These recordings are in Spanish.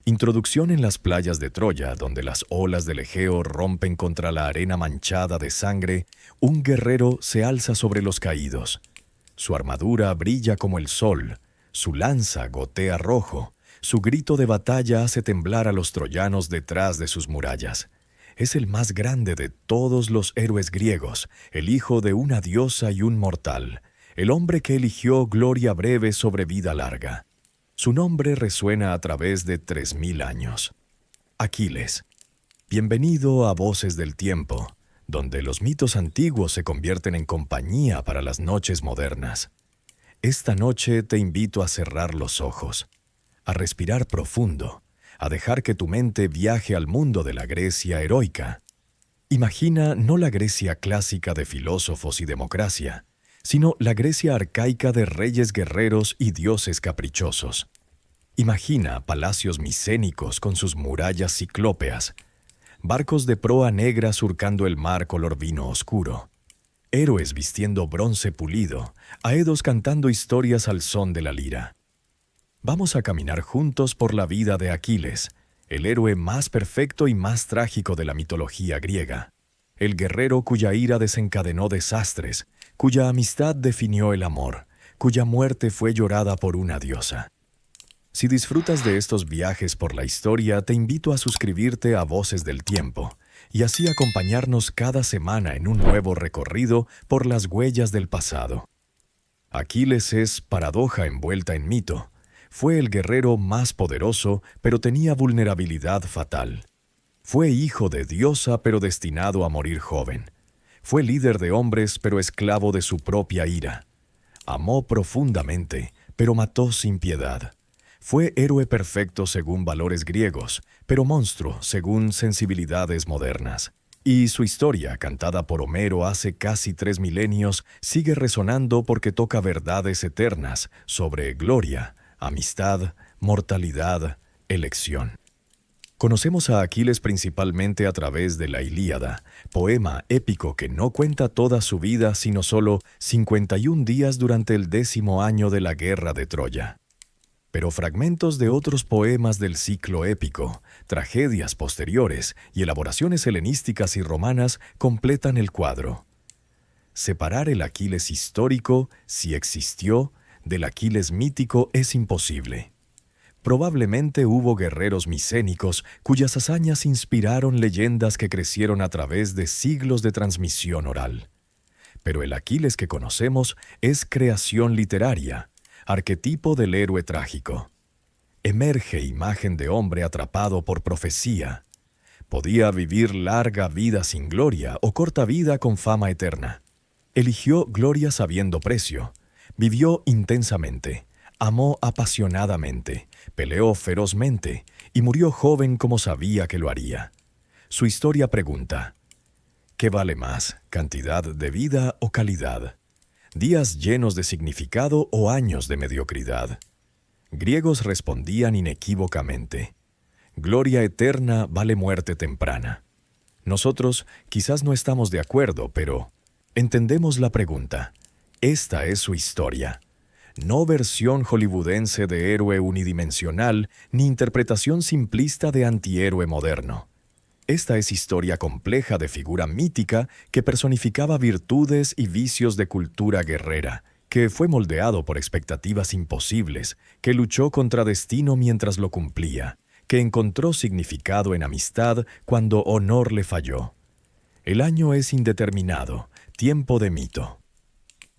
Introducción en las playas de Troya, donde las olas del Egeo rompen contra la arena manchada de sangre, un guerrero se alza sobre los caídos. Su armadura brilla como el sol, su lanza gotea rojo, su grito de batalla hace temblar a los troyanos detrás de sus murallas. Es el más grande de todos los héroes griegos, el hijo de una diosa y un mortal, el hombre que eligió gloria breve sobre vida larga. Su nombre resuena a través de 3000 años. Aquiles. Bienvenido a Voces del Tiempo, donde los mitos antiguos se convierten en compañía para las noches modernas. Esta noche te invito a cerrar los ojos, a respirar profundo, a dejar que tu mente viaje al mundo de la Grecia heroica. Imagina no la Grecia clásica de filósofos y democracia, sino la Grecia arcaica de reyes guerreros y dioses caprichosos. Imagina palacios micénicos con sus murallas ciclópeas, barcos de proa negra surcando el mar color vino oscuro, héroes vistiendo bronce pulido, aedos cantando historias al son de la lira. Vamos a caminar juntos por la vida de Aquiles, el héroe más perfecto y más trágico de la mitología griega, el guerrero cuya ira desencadenó desastres, cuya amistad definió el amor, cuya muerte fue llorada por una diosa. Si disfrutas de estos viajes por la historia, te invito a suscribirte a Voces del Tiempo y así acompañarnos cada semana en un nuevo recorrido por las huellas del pasado. Aquiles es paradoja envuelta en mito. Fue el guerrero más poderoso, pero tenía vulnerabilidad fatal. Fue hijo de diosa, pero destinado a morir joven. Fue líder de hombres, pero esclavo de su propia ira. Amó profundamente, pero mató sin piedad. Fue héroe perfecto según valores griegos, pero monstruo según sensibilidades modernas. Y su historia, cantada por Homero hace casi 3 milenios, sigue resonando porque toca verdades eternas sobre gloria, amistad, mortalidad, elección. Conocemos a Aquiles principalmente a través de la Ilíada, poema épico que no cuenta toda su vida sino solo 51 días durante el 10º año de la guerra de Troya. Pero fragmentos de otros poemas del ciclo épico, tragedias posteriores y elaboraciones helenísticas y romanas completan el cuadro. Separar el Aquiles histórico, si existió, del Aquiles mítico es imposible. Probablemente hubo guerreros micénicos cuyas hazañas inspiraron leyendas que crecieron a través de siglos de transmisión oral. Pero el Aquiles que conocemos es creación literaria, arquetipo del héroe trágico. Emerge imagen de hombre atrapado por profecía. Podía vivir larga vida sin gloria o corta vida con fama eterna. Eligió gloria sabiendo precio. Vivió intensamente, amó apasionadamente, peleó ferozmente y murió joven como sabía que lo haría. Su historia pregunta: ¿qué vale más, cantidad de vida o calidad? ¿Días llenos de significado o años de mediocridad? Griegos respondían inequívocamente: gloria eterna vale muerte temprana. Nosotros quizás no estamos de acuerdo, pero entendemos la pregunta. Esta es su historia. No versión hollywoodense de héroe unidimensional, ni interpretación simplista de antihéroe moderno. Esta es historia compleja de figura mítica que personificaba virtudes y vicios de cultura guerrera, que fue moldeado por expectativas imposibles, que luchó contra destino mientras lo cumplía, que encontró significado en amistad cuando honor le falló. El año es indeterminado, tiempo de mito.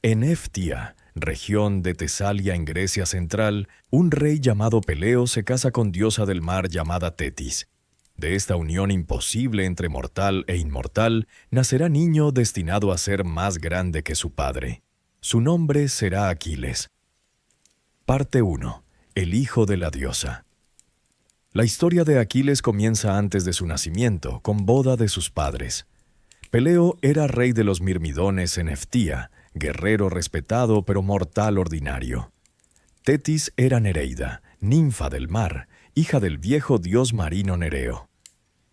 En Eftia, región de Tesalia en Grecia central, un rey llamado Peleo se casa con diosa del mar llamada Tetis. De esta unión imposible entre mortal e inmortal, nacerá niño destinado a ser más grande que su padre. Su nombre será Aquiles. Parte 1. El hijo de la diosa. La historia de Aquiles comienza antes de su nacimiento, con boda de sus padres. Peleo era rey de los Mirmidones en Eftia, guerrero respetado pero mortal ordinario. Tetis era Nereida, ninfa del mar, hija del viejo dios marino Nereo.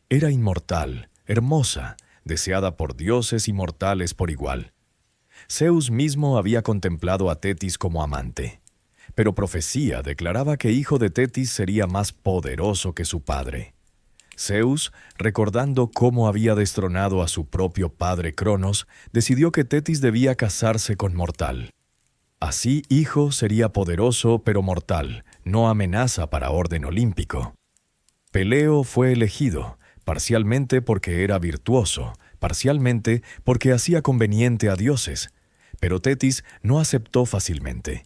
Era inmortal, hermosa, deseada por dioses y mortales por igual. Zeus mismo había contemplado a Tetis como amante. pero profecía declaraba que hijo de Tetis sería más poderoso que su padre. Zeus, recordando cómo había destronado a su propio padre Cronos, decidió que Tetis debía casarse con mortal. Así, hijo sería poderoso pero mortal, no amenaza para orden olímpico. Peleo fue elegido, parcialmente porque era virtuoso, parcialmente porque hacía conveniente a dioses, pero Tetis no aceptó fácilmente.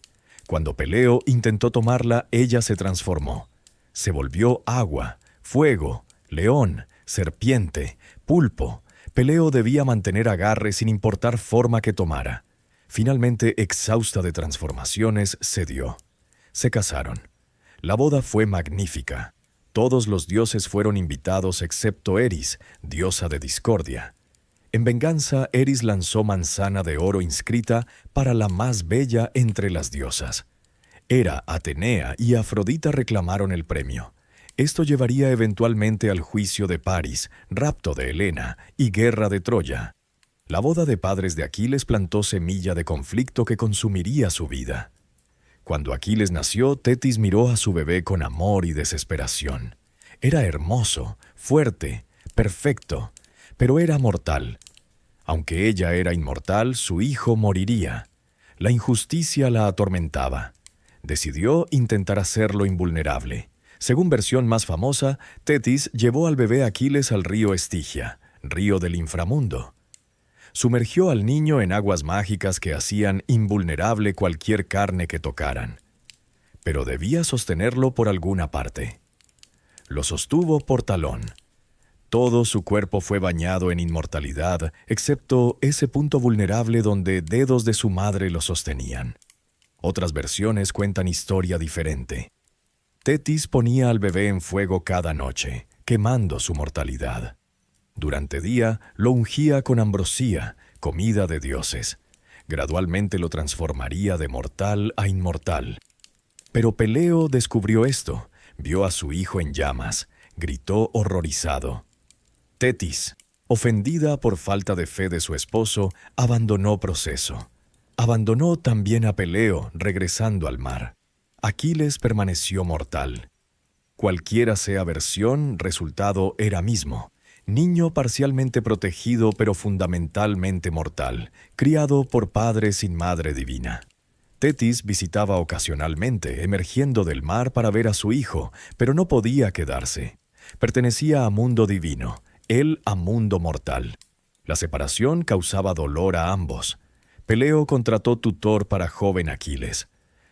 Cuando Peleo intentó tomarla, ella se transformó. Se volvió agua, fuego, león, serpiente, pulpo. Peleo debía mantener agarre sin importar forma que tomara. Finalmente, exhausta de transformaciones, cedió. Se casaron. La boda fue magnífica. Todos los dioses fueron invitados excepto Eris, diosa de discordia. En venganza, Eris lanzó manzana de oro inscrita para la más bella entre las diosas. Hera, Atenea y Afrodita reclamaron el premio. Esto llevaría eventualmente al juicio de Paris, rapto de Helena y guerra de Troya. La boda de padres de Aquiles plantó semilla de conflicto que consumiría su vida. Cuando Aquiles nació, Tetis miró a su bebé con amor y desesperación. Era hermoso, fuerte, perfecto, pero era mortal. Aunque ella era inmortal, su hijo moriría. La injusticia la atormentaba. Decidió intentar hacerlo invulnerable. Según versión más famosa, Tetis llevó al bebé Aquiles al río Estigia, río del inframundo. Sumergió al niño en aguas mágicas que hacían invulnerable cualquier carne que tocaran. Pero debía sostenerlo por alguna parte. Lo sostuvo por talón. Todo su cuerpo fue bañado en inmortalidad, excepto ese punto vulnerable donde dedos de su madre lo sostenían. Otras versiones cuentan historia diferente. Tetis ponía al bebé en fuego cada noche, quemando su mortalidad. Durante día lo ungía con ambrosía, comida de dioses. Gradualmente lo transformaría de mortal a inmortal. Pero Peleo descubrió esto, vio a su hijo en llamas, gritó horrorizado. Tetis, ofendida por falta de fe de su esposo, abandonó proceso. Abandonó también a Peleo, regresando al mar. Aquiles permaneció mortal. Cualquiera sea versión, resultado era mismo. Niño parcialmente protegido pero fundamentalmente mortal, criado por padre sin madre divina. Tetis visitaba ocasionalmente, emergiendo del mar para ver a su hijo, pero no podía quedarse. Pertenecía a mundo divino, él a mundo mortal. La separación causaba dolor a ambos. Peleo contrató tutor para joven Aquiles.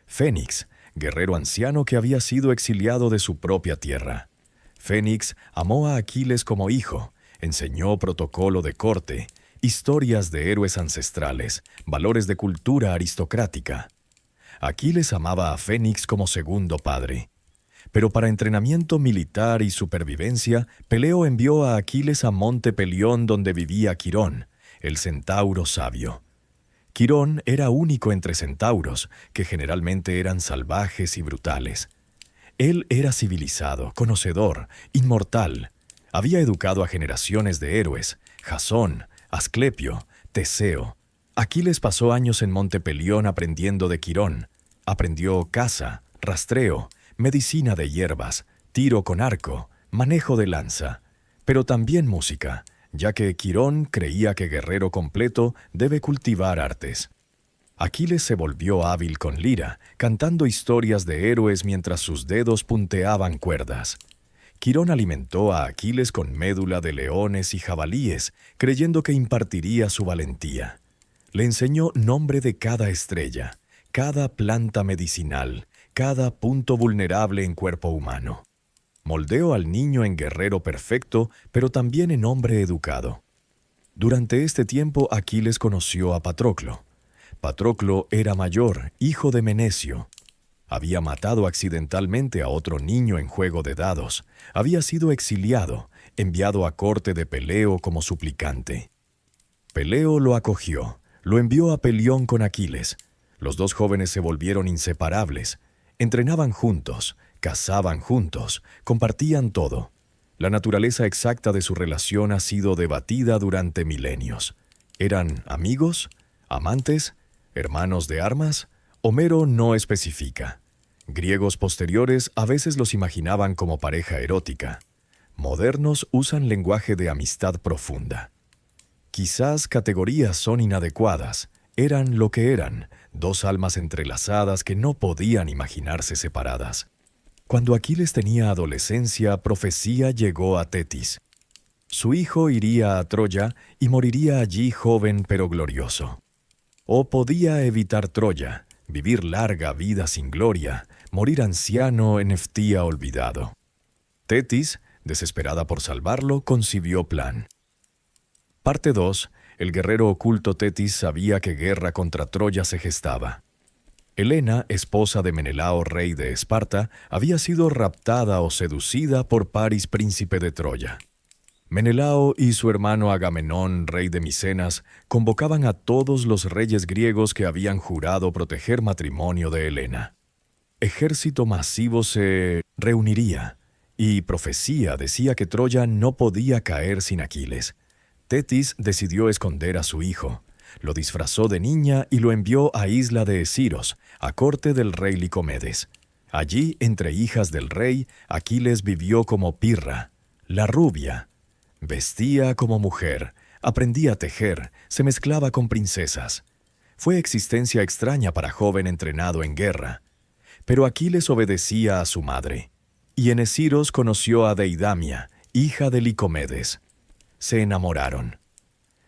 Fénix, guerrero anciano que había sido exiliado de su propia tierra. Fénix amó a Aquiles como hijo, enseñó protocolo de corte, historias de héroes ancestrales, valores de cultura aristocrática. Aquiles amaba a Fénix como segundo padre. Pero para entrenamiento militar y supervivencia, Peleo envió a Aquiles a Monte Pelión donde vivía Quirón, el centauro sabio. Quirón era único entre centauros, que generalmente eran salvajes y brutales. Él era civilizado, conocedor, inmortal. Había educado a generaciones de héroes, Jasón, Asclepio, Teseo. Aquiles pasó años en Monte Pelión aprendiendo de Quirón. Aprendió caza, rastreo, medicina de hierbas, tiro con arco, manejo de lanza, pero también música, ya que Quirón creía que guerrero completo debe cultivar artes. Aquiles se volvió hábil con lira, cantando historias de héroes mientras sus dedos punteaban cuerdas. Quirón alimentó a Aquiles con médula de leones y jabalíes, creyendo que impartiría su valentía. Le enseñó nombre de cada estrella, cada planta medicinal, cada punto vulnerable en cuerpo humano. Moldeó al niño en guerrero perfecto, pero también en hombre educado. Durante este tiempo Aquiles conoció a Patroclo. Patroclo era mayor, hijo de Menecio. Había matado accidentalmente a otro niño en juego de dados. Había sido exiliado, enviado a corte de Peleo como suplicante. Peleo lo acogió, lo envió a Pelión con Aquiles. Los dos jóvenes se volvieron inseparables. Entrenaban juntos, cazaban juntos, compartían todo. La naturaleza exacta de su relación ha sido debatida durante milenios. ¿Eran amigos? ¿Amantes? ¿Hermanos de armas? Homero no especifica. Griegos posteriores a veces los imaginaban como pareja erótica. Modernos usan lenguaje de amistad profunda. Quizás categorías son inadecuadas. Eran lo que eran, dos almas entrelazadas que no podían imaginarse separadas. Cuando Aquiles tenía adolescencia, profecía llegó a Tetis. Su hijo iría a Troya y moriría allí joven pero glorioso. O podía evitar Troya, vivir larga vida sin gloria, morir anciano en Eftía olvidado. Tetis, desesperada por salvarlo, concibió plan. Parte 2. El guerrero oculto Tetis sabía que guerra contra Troya se gestaba. Helena, esposa de Menelao, rey de Esparta, había sido raptada o seducida por Paris, príncipe de Troya. Menelao y su hermano Agamenón, rey de Micenas, convocaban a todos los reyes griegos que habían jurado proteger matrimonio de Helena. Ejército masivo se reuniría, y profecía decía que Troya no podía caer sin Aquiles. Tetis decidió esconder a su hijo. Lo disfrazó de niña y lo envió a isla de Esiros, a corte del rey Licomedes. Allí, entre hijas del rey, Aquiles vivió como Pirra, la rubia. Vestía como mujer, aprendía a tejer, se mezclaba con princesas. Fue existencia extraña para joven entrenado en guerra. Pero Aquiles obedecía a su madre. Y en Esiros conoció a Deidamia, hija de Licomedes. Se enamoraron.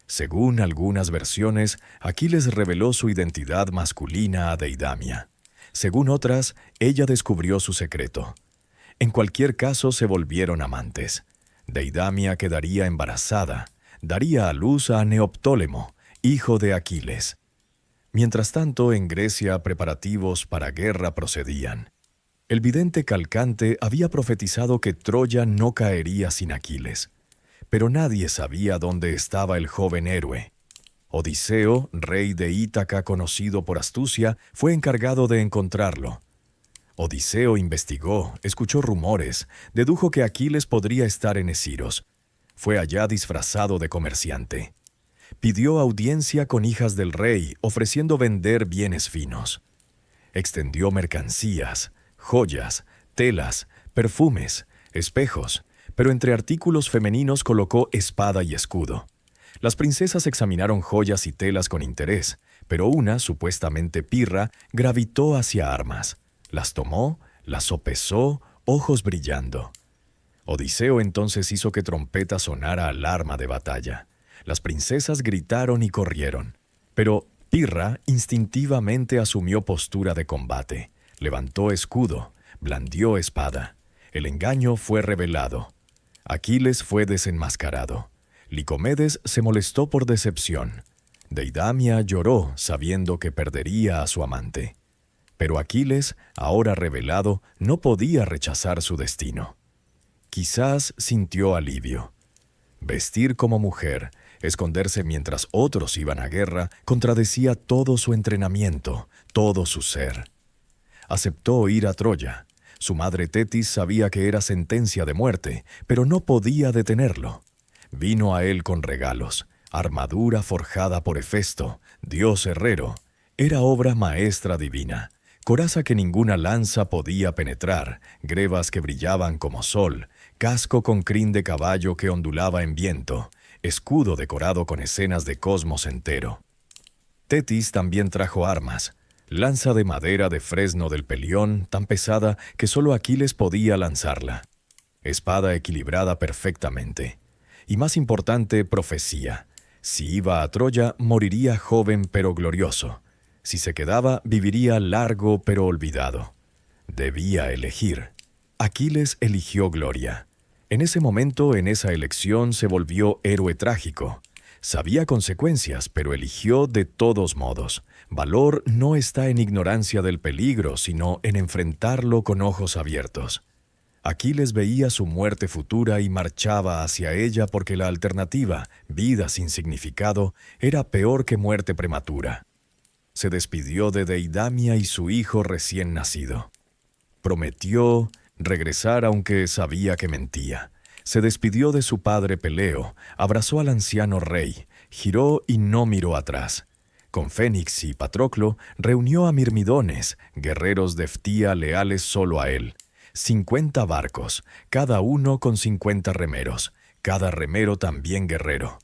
Según algunas versiones, Aquiles reveló su identidad masculina a Deidamia. Según otras, ella descubrió su secreto. En cualquier caso, se volvieron amantes. Deidamia quedaría embarazada, daría a luz a Neoptólemo, hijo de Aquiles. Mientras tanto, en Grecia preparativos para guerra procedían. El vidente Calcante había profetizado que Troya no caería sin Aquiles. Pero nadie sabía dónde estaba el joven héroe. Odiseo, rey de Ítaca conocido por astucia, fue encargado de encontrarlo. Odiseo investigó, escuchó rumores, dedujo que Aquiles podría estar en Esiros. Fue allá disfrazado de comerciante. Pidió audiencia con hijas del rey, ofreciendo vender bienes finos. Extendió mercancías, joyas, telas, perfumes, espejos, pero entre artículos femeninos colocó espada y escudo. Las princesas examinaron joyas y telas con interés, pero una, supuestamente Pirra, gravitó hacia armas. Las tomó, las sopesó, ojos brillando. Odiseo entonces hizo que trompeta sonara alarma de batalla. Las princesas gritaron y corrieron. Pero Pirra instintivamente asumió postura de combate. Levantó escudo, blandió espada. El engaño fue revelado. Aquiles fue desenmascarado. Licomedes se molestó por decepción. Deidamia lloró sabiendo que perdería a su amante. Pero Aquiles, ahora revelado, no podía rechazar su destino. Quizás sintió alivio. Vestir como mujer, esconderse mientras otros iban a guerra, contradecía todo su entrenamiento, todo su ser. Aceptó ir a Troya. Su madre Tetis sabía que era sentencia de muerte, pero no podía detenerlo. Vino a él con regalos, armadura forjada por Hefesto, dios herrero. Era obra maestra divina. Coraza que ninguna lanza podía penetrar, grebas que brillaban como sol, casco con crin de caballo que ondulaba en viento, escudo decorado con escenas de cosmos entero. Tetis también trajo armas, lanza de madera de fresno del Pelión, tan pesada que solo Aquiles podía lanzarla, espada equilibrada perfectamente, y más importante, profecía. Si iba a Troya, moriría joven pero glorioso. Si se quedaba, viviría largo pero olvidado. Debía elegir. Aquiles eligió gloria. En ese momento, en esa elección, se volvió héroe trágico. Sabía consecuencias, pero eligió de todos modos. Valor no está en ignorancia del peligro, sino en enfrentarlo con ojos abiertos. Aquiles veía su muerte futura y marchaba hacia ella porque la alternativa, vida sin significado, era peor que muerte prematura. Se despidió de Deidamia y su hijo recién nacido. Prometió regresar aunque sabía que mentía. Se despidió de su padre Peleo, abrazó al anciano rey, giró y no miró atrás. Con Fénix y Patroclo reunió a Mirmidones, guerreros de Ftía leales solo a él. 50 barcos, cada uno con 50 remeros, cada remero también guerrero.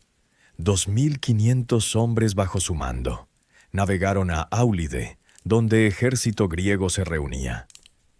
2500 hombres bajo su mando. Navegaron a Áulide, donde ejército griego se reunía.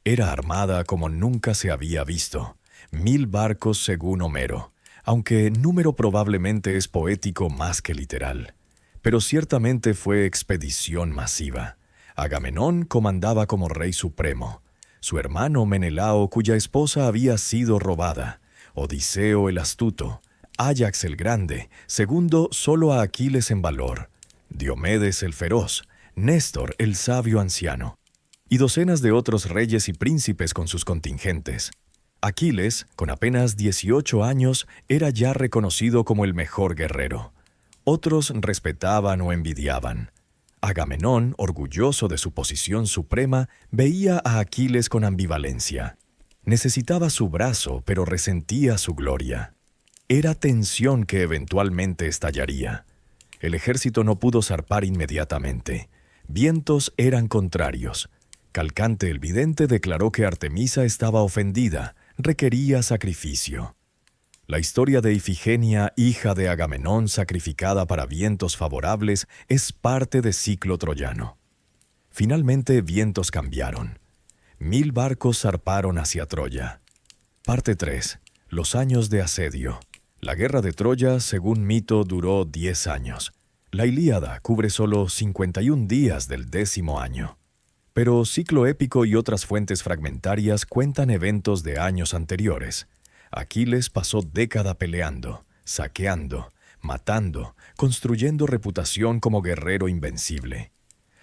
Era armada como nunca se había visto. 1000 barcos según Homero, aunque número probablemente es poético más que literal. Pero ciertamente fue expedición masiva. Agamenón comandaba como rey supremo. Su hermano Menelao, cuya esposa había sido robada. Odiseo el astuto. Áyax el grande, segundo solo a Aquiles en valor. Diomedes el feroz. Néstor el sabio anciano. Y docenas de otros reyes y príncipes con sus contingentes. Aquiles, con apenas 18 años, era ya reconocido como el mejor guerrero. Otros respetaban o envidiaban. Agamenón, orgulloso de su posición suprema, veía a Aquiles con ambivalencia. Necesitaba su brazo, pero resentía su gloria. Era tensión que eventualmente estallaría. El ejército no pudo zarpar inmediatamente. Vientos eran contrarios. Calcante el vidente declaró que Artemisa estaba ofendida, requería sacrificio. La historia de Ifigenia, hija de Agamenón, sacrificada para vientos favorables, es parte de ciclo troyano. Finalmente, vientos cambiaron. 1000 barcos zarparon hacia Troya. Parte 3. Los años de asedio. La guerra de Troya, según mito, duró 10 años. La Ilíada cubre solo 51 días del 10º año. Pero ciclo épico y otras fuentes fragmentarias cuentan eventos de años anteriores. Aquiles pasó década peleando, saqueando, matando, construyendo reputación como guerrero invencible.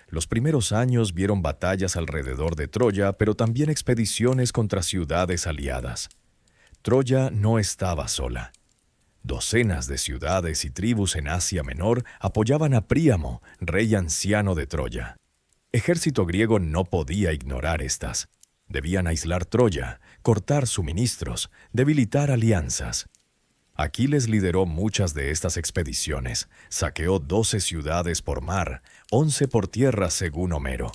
Los primeros años vieron batallas alrededor de Troya, pero también expediciones contra ciudades aliadas. Troya no estaba sola. Docenas de ciudades y tribus en Asia Menor apoyaban a Príamo, rey anciano de Troya. Ejército griego no podía ignorar estas. Debían aislar Troya, cortar suministros, debilitar alianzas. Aquiles lideró muchas de estas expediciones. Saqueó 12 ciudades por mar, 11 por tierra según Homero.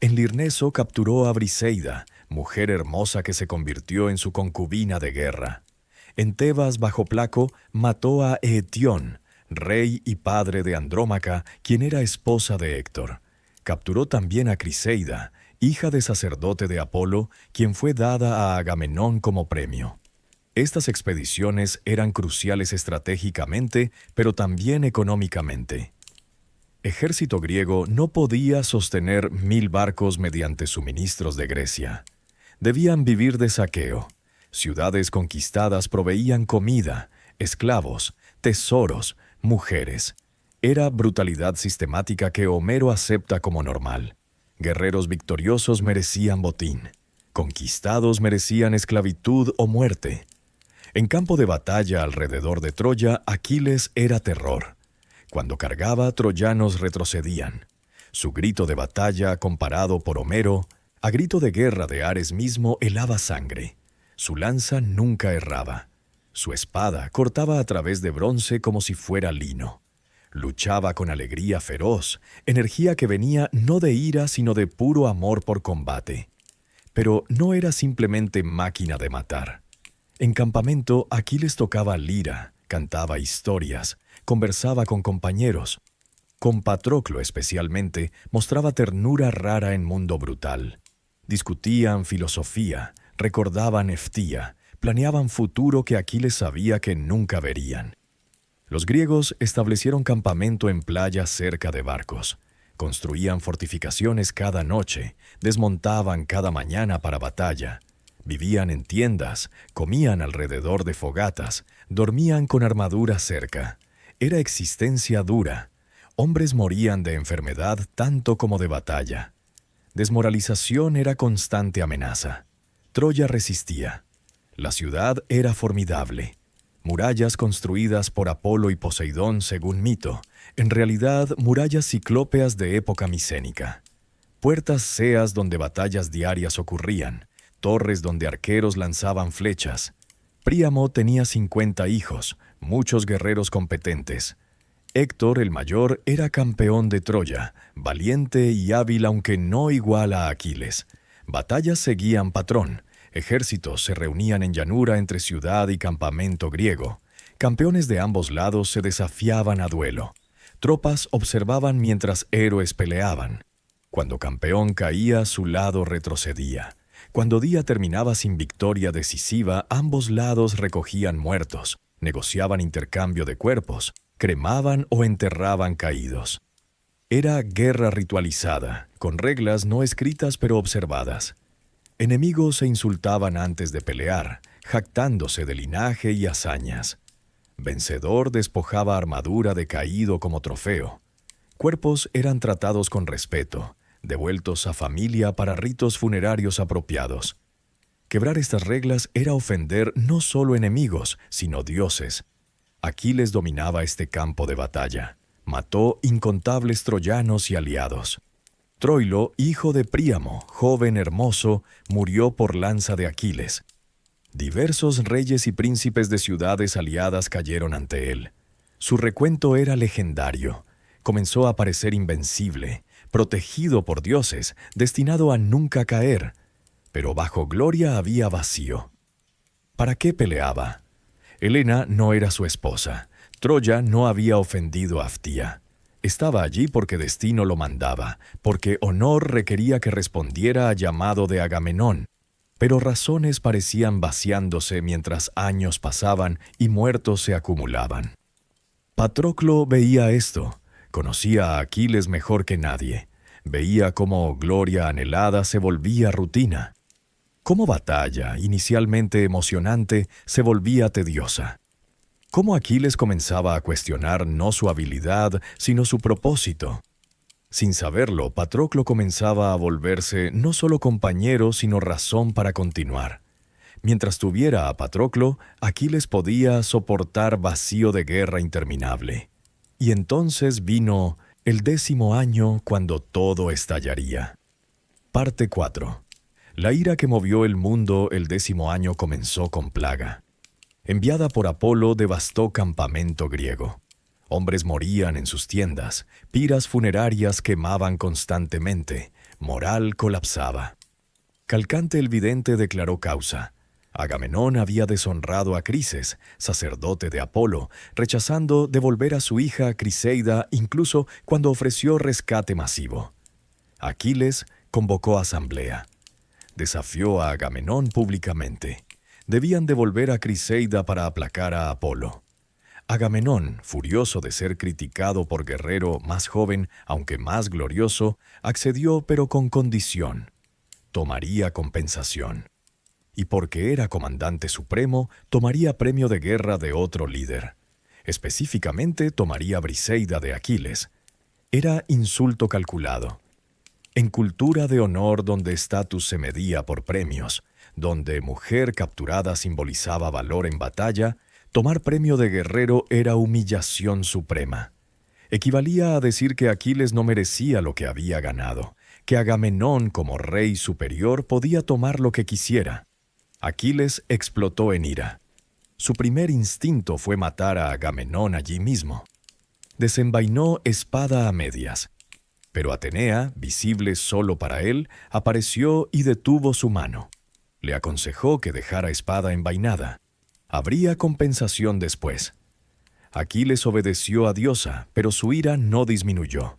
En Lirneso capturó a Briseida, mujer hermosa que se convirtió en su concubina de guerra. En Tebas, bajo Placo, mató a Eetión, rey y padre de Andrómaca, quien era esposa de Héctor. Capturó también a Criseida, hija de sacerdote de Apolo, quien fue dada a Agamenón como premio. Estas expediciones eran cruciales estratégicamente, pero también económicamente. Ejército griego no podía sostener 1000 barcos mediante suministros de Grecia. Debían vivir de saqueo. Ciudades conquistadas proveían comida, esclavos, tesoros, mujeres. Era brutalidad sistemática que Homero acepta como normal. Guerreros victoriosos merecían botín. Conquistados merecían esclavitud o muerte. En campo de batalla alrededor de Troya, Aquiles era terror. Cuando cargaba, troyanos retrocedían. Su grito de batalla, comparado por Homero, a grito de guerra de Ares mismo, helaba sangre. Su lanza nunca erraba. Su espada cortaba a través de bronce como si fuera lino. Luchaba con alegría feroz, energía que venía no de ira sino de puro amor por combate. Pero no era simplemente máquina de matar. En campamento, Aquiles tocaba lira, cantaba historias, conversaba con compañeros. Con Patroclo especialmente, mostraba ternura rara en mundo brutal. Discutían filosofía, recordaban Ftía, planeaban futuro que Aquiles sabía que nunca verían. Los griegos establecieron campamento en playas cerca de barcos. Construían fortificaciones cada noche, desmontaban cada mañana para batalla. Vivían en tiendas, comían alrededor de fogatas, dormían con armadura cerca. Era existencia dura. Hombres morían de enfermedad tanto como de batalla. Desmoralización era constante amenaza. Troya resistía. La ciudad era formidable. Murallas construidas por Apolo y Poseidón según mito, en realidad murallas ciclópeas de época micénica. Puertas ceas donde batallas diarias ocurrían, torres donde arqueros lanzaban flechas. Príamo tenía 50 hijos, muchos guerreros competentes. Héctor, el mayor, era campeón de Troya, valiente y hábil aunque no igual a Aquiles. Batallas seguían patrón, ejércitos se reunían en llanura entre ciudad y campamento griego. Campeones de ambos lados se desafiaban a duelo. Tropas observaban mientras héroes peleaban. Cuando campeón caía, su lado retrocedía. Cuando día terminaba sin victoria decisiva, ambos lados recogían muertos, negociaban intercambio de cuerpos, cremaban o enterraban caídos. Era guerra ritualizada, con reglas no escritas pero observadas. Enemigos se insultaban antes de pelear, jactándose de linaje y hazañas. Vencedor despojaba armadura de caído como trofeo. Cuerpos eran tratados con respeto, devueltos a familia para ritos funerarios apropiados. Quebrar estas reglas era ofender no solo enemigos, sino dioses. Aquiles dominaba este campo de batalla. Mató incontables troyanos y aliados. Troilo, hijo de Príamo, joven hermoso, murió por lanza de Aquiles. Diversos reyes y príncipes de ciudades aliadas cayeron ante él. Su recuento era legendario. Comenzó a parecer invencible, protegido por dioses, destinado a nunca caer. Pero bajo gloria había vacío. ¿Para qué peleaba? Helena no era su esposa. Troya no había ofendido a Aftía. Estaba allí porque destino lo mandaba, porque honor requería que respondiera a llamado de Agamenón. Pero razones parecían vaciándose mientras años pasaban y muertos se acumulaban. Patroclo veía esto. Conocía a Aquiles mejor que nadie. Veía cómo gloria anhelada se volvía rutina. Cómo batalla, inicialmente emocionante, se volvía tediosa. Cómo Aquiles comenzaba a cuestionar no su habilidad, sino su propósito. Sin saberlo, Patroclo comenzaba a volverse no solo compañero, sino razón para continuar. Mientras tuviera a Patroclo, Aquiles podía soportar vacío de guerra interminable. Y entonces vino el 10º año cuando todo estallaría. Parte 4. La ira que movió el mundo el 10º año comenzó con plaga. Enviada por Apolo, devastó campamento griego. Hombres morían en sus tiendas, piras funerarias quemaban constantemente, moral colapsaba. Calcante el vidente declaró causa. Agamenón había deshonrado a Crises, sacerdote de Apolo, rechazando devolver a su hija Criseida incluso cuando ofreció rescate masivo. Aquiles convocó asamblea. Desafió a Agamenón públicamente. Debían devolver a Criseida para aplacar a Apolo. Agamenón, furioso de ser criticado por guerrero más joven, aunque más glorioso, accedió pero con condición. Tomaría compensación. Y porque era comandante supremo, tomaría premio de guerra de otro líder. Específicamente, tomaría Briseida de Aquiles. Era insulto calculado. En cultura de honor donde estatus se medía por premios, donde mujer capturada simbolizaba valor en batalla, tomar premio de guerrero era humillación suprema. Equivalía a decir que Aquiles no merecía lo que había ganado, que Agamenón como rey superior podía tomar lo que quisiera. Aquiles explotó en ira. Su primer instinto fue matar a Agamenón allí mismo. Desenvainó espada a medias. Pero Atenea, visible solo para él, apareció y detuvo su mano. Le aconsejó que dejara espada envainada. Habría compensación después. Aquiles obedeció a Diosa, pero su ira no disminuyó.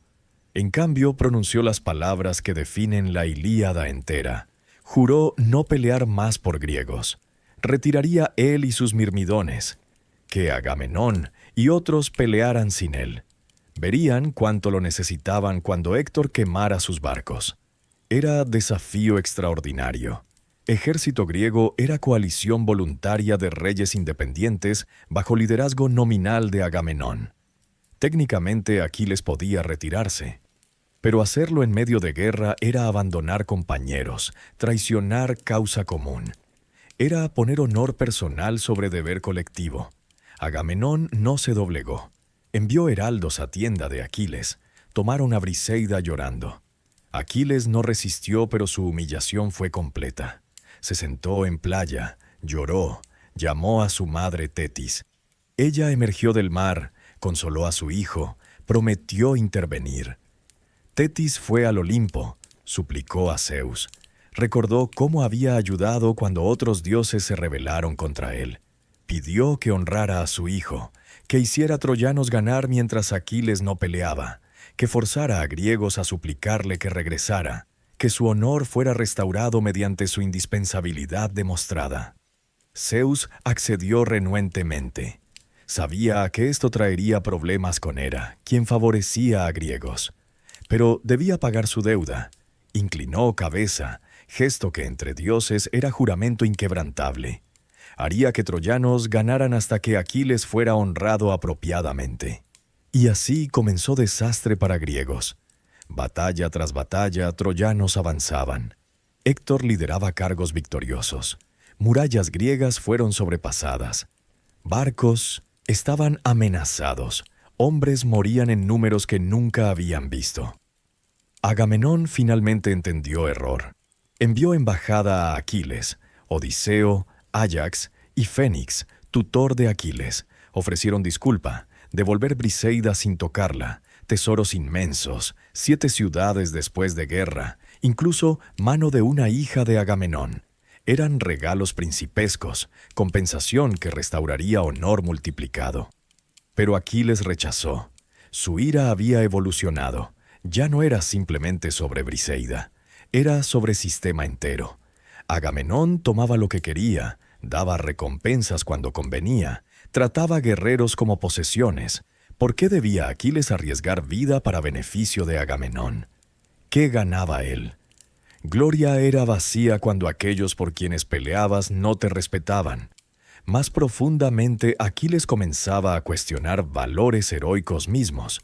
En cambio, pronunció las palabras que definen la Ilíada entera. Juró no pelear más por griegos. Retiraría él y sus mirmidones. Que Agamenón y otros pelearan sin él. Verían cuánto lo necesitaban cuando Héctor quemara sus barcos. Era desafío extraordinario. Ejército griego era coalición voluntaria de reyes independientes bajo liderazgo nominal de Agamenón. Técnicamente Aquiles podía retirarse, pero hacerlo en medio de guerra era abandonar compañeros, traicionar causa común. Era poner honor personal sobre deber colectivo. Agamenón no se doblegó. Envió heraldos a tienda de Aquiles. Tomaron a Briseida llorando. Aquiles no resistió, pero su humillación fue completa. Se sentó en playa, lloró, llamó a su madre Tetis. Ella emergió del mar, consoló a su hijo, prometió intervenir. Tetis fue al Olimpo, suplicó a Zeus. Recordó cómo había ayudado cuando otros dioses se rebelaron contra él. Pidió que honrara a su hijo, que hiciera troyanos ganar mientras Aquiles no peleaba, que forzara a griegos a suplicarle que regresara, que su honor fuera restaurado mediante su indispensabilidad demostrada. Zeus accedió renuentemente. Sabía que esto traería problemas con Hera, quien favorecía a griegos. Pero debía pagar su deuda. Inclinó cabeza, gesto que entre dioses era juramento inquebrantable. Haría que troyanos ganaran hasta que Aquiles fuera honrado apropiadamente. Y así comenzó desastre para griegos. Batalla tras batalla, troyanos avanzaban. Héctor lideraba cargos victoriosos. Murallas griegas fueron sobrepasadas. Barcos estaban amenazados. Hombres morían en números que nunca habían visto. Agamenón finalmente entendió error. Envió embajada a Aquiles. Odiseo, Áyax y Fénix, tutor de Aquiles, ofrecieron disculpa, devolver Briseida sin tocarla, tesoros inmensos, 7 ciudades después de guerra, incluso mano de una hija de Agamenón. Eran regalos principescos, compensación que restauraría honor multiplicado. Pero Aquiles rechazó. Su ira había evolucionado. Ya no era simplemente sobre Briseida, era sobre sistema entero. Agamenón tomaba lo que quería, daba recompensas cuando convenía, trataba guerreros como posesiones. ¿Por qué debía Aquiles arriesgar vida para beneficio de Agamenón? ¿Qué ganaba él? Gloria era vacía cuando aquellos por quienes peleabas no te respetaban. Más profundamente, Aquiles comenzaba a cuestionar valores heroicos mismos.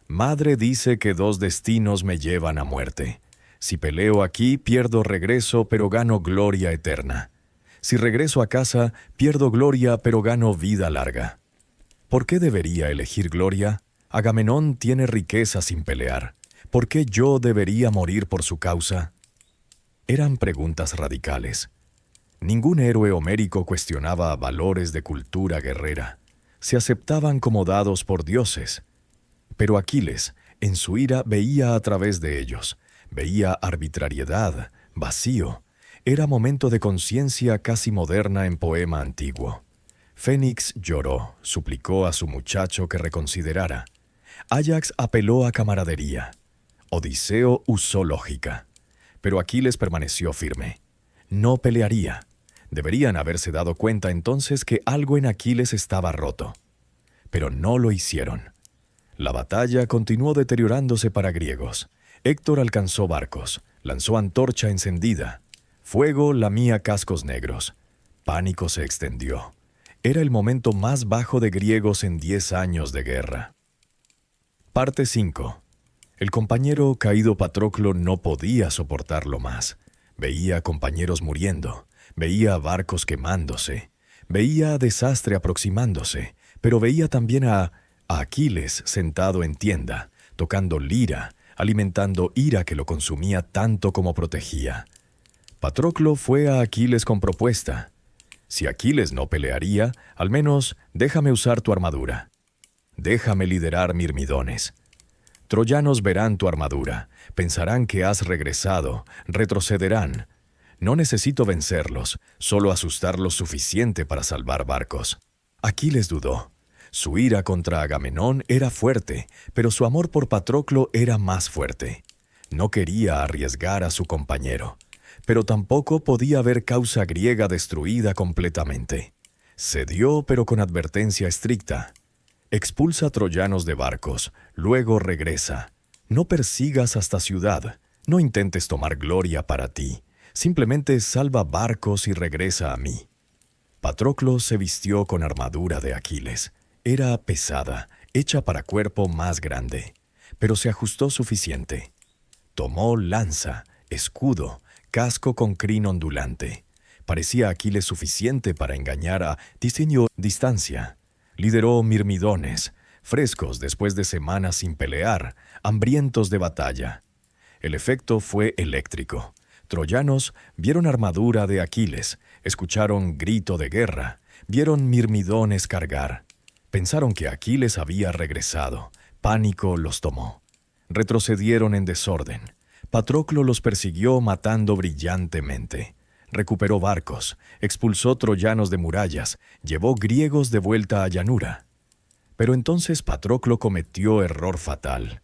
Madre dice que 2 destinos me llevan a muerte. Si peleo aquí, pierdo regreso, pero gano gloria eterna. Si regreso a casa, pierdo gloria, pero gano vida larga. ¿Por qué debería elegir gloria? Agamenón tiene riqueza sin pelear. ¿Por qué yo debería morir por su causa? Eran preguntas radicales. Ningún héroe homérico cuestionaba valores de cultura guerrera. Se aceptaban como dados por dioses. Pero Aquiles, en su ira, veía a través de ellos. Veía arbitrariedad, vacío. Era momento de conciencia casi moderna en poema antiguo. Fénix lloró, suplicó a su muchacho que reconsiderara. Áyax apeló a camaradería. Odiseo usó lógica. Pero Aquiles permaneció firme. No pelearía. Deberían haberse dado cuenta entonces que algo en Aquiles estaba roto. Pero no lo hicieron. La batalla continuó deteriorándose para griegos. Héctor alcanzó barcos, lanzó antorcha encendida. Fuego lamía cascos negros. Pánico se extendió. Era el momento más bajo de griegos en 10 años de guerra. Parte 5. El compañero caído Patroclo no podía soportarlo más. Veía compañeros muriendo, veía barcos quemándose, veía desastre aproximándose, pero veía también a Aquiles sentado en tienda, tocando lira, alimentando ira que lo consumía tanto como protegía. Patroclo fue a Aquiles con propuesta. Si Aquiles no pelearía, al menos déjame usar tu armadura. Déjame liderar Mirmidones. Troyanos verán tu armadura, pensarán que has regresado, retrocederán. No necesito vencerlos, solo asustarlos suficiente para salvar barcos. Aquiles dudó. Su ira contra Agamenón era fuerte, pero su amor por Patroclo era más fuerte. No quería arriesgar a su compañero, pero tampoco podía ver causa griega destruida completamente. Cedió, pero con advertencia estricta. Expulsa troyanos de barcos, luego regresa. No persigas hasta ciudad, no intentes tomar gloria para ti. Simplemente salva barcos y regresa a mí. Patroclo se vistió con armadura de Aquiles. Era pesada, hecha para cuerpo más grande, pero se ajustó suficiente. Tomó lanza, escudo, casco con crin ondulante. Parecía Aquiles suficiente para engañar a distancia. Lideró Mirmidones, frescos después de semanas sin pelear, hambrientos de batalla. El efecto fue eléctrico. Troyanos vieron armadura de Aquiles, escucharon grito de guerra, vieron Mirmidones cargar. Pensaron que Aquiles había regresado. Pánico los tomó. Retrocedieron en desorden. Patroclo los persiguió matando brillantemente. Recuperó barcos, expulsó troyanos de murallas, llevó griegos de vuelta a llanura. Pero entonces Patroclo cometió error fatal.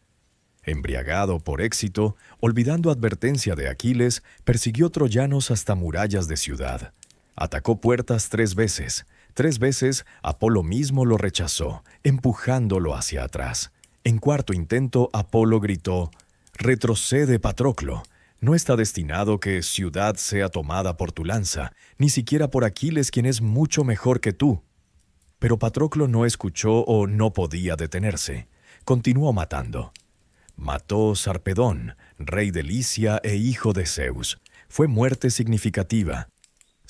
Embriagado por éxito, olvidando advertencia de Aquiles, persiguió troyanos hasta murallas de ciudad. Atacó puertas 3 veces. 3 veces Apolo mismo lo rechazó, empujándolo hacia atrás. En cuarto intento, Apolo gritó: «Retrocede, Patroclo. No está destinado que ciudad sea tomada por tu lanza, ni siquiera por Aquiles, quien es mucho mejor que tú». Pero Patroclo no escuchó o no podía detenerse. Continuó matando. Mató Sarpedón, rey de Licia e hijo de Zeus. Fue muerte significativa.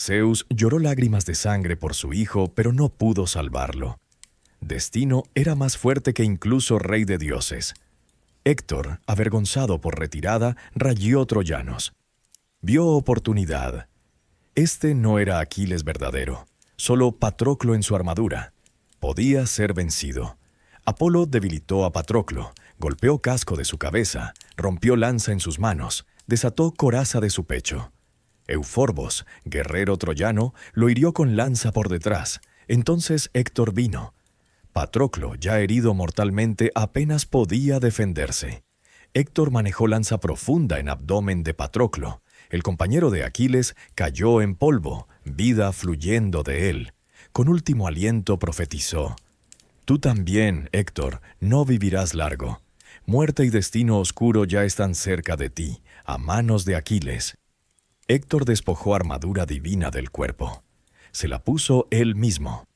Zeus lloró lágrimas de sangre por su hijo, pero no pudo salvarlo. Destino era más fuerte que incluso rey de dioses. Héctor, avergonzado por retirada, rayó troyanos. Vio oportunidad. Este no era Aquiles verdadero, solo Patroclo en su armadura. Podía ser vencido. Apolo debilitó a Patroclo, golpeó casco de su cabeza, rompió lanza en sus manos, desató coraza de su pecho. Euforbos, guerrero troyano, lo hirió con lanza por detrás. Entonces Héctor vino. Patroclo, ya herido mortalmente, apenas podía defenderse. Héctor manejó lanza profunda en abdomen de Patroclo. El compañero de Aquiles cayó en polvo, vida fluyendo de él. Con último aliento profetizó: «Tú también, Héctor, no vivirás largo. Muerte y destino oscuro ya están cerca de ti, a manos de Aquiles». Héctor despojó armadura divina del cuerpo. Se la puso él mismo.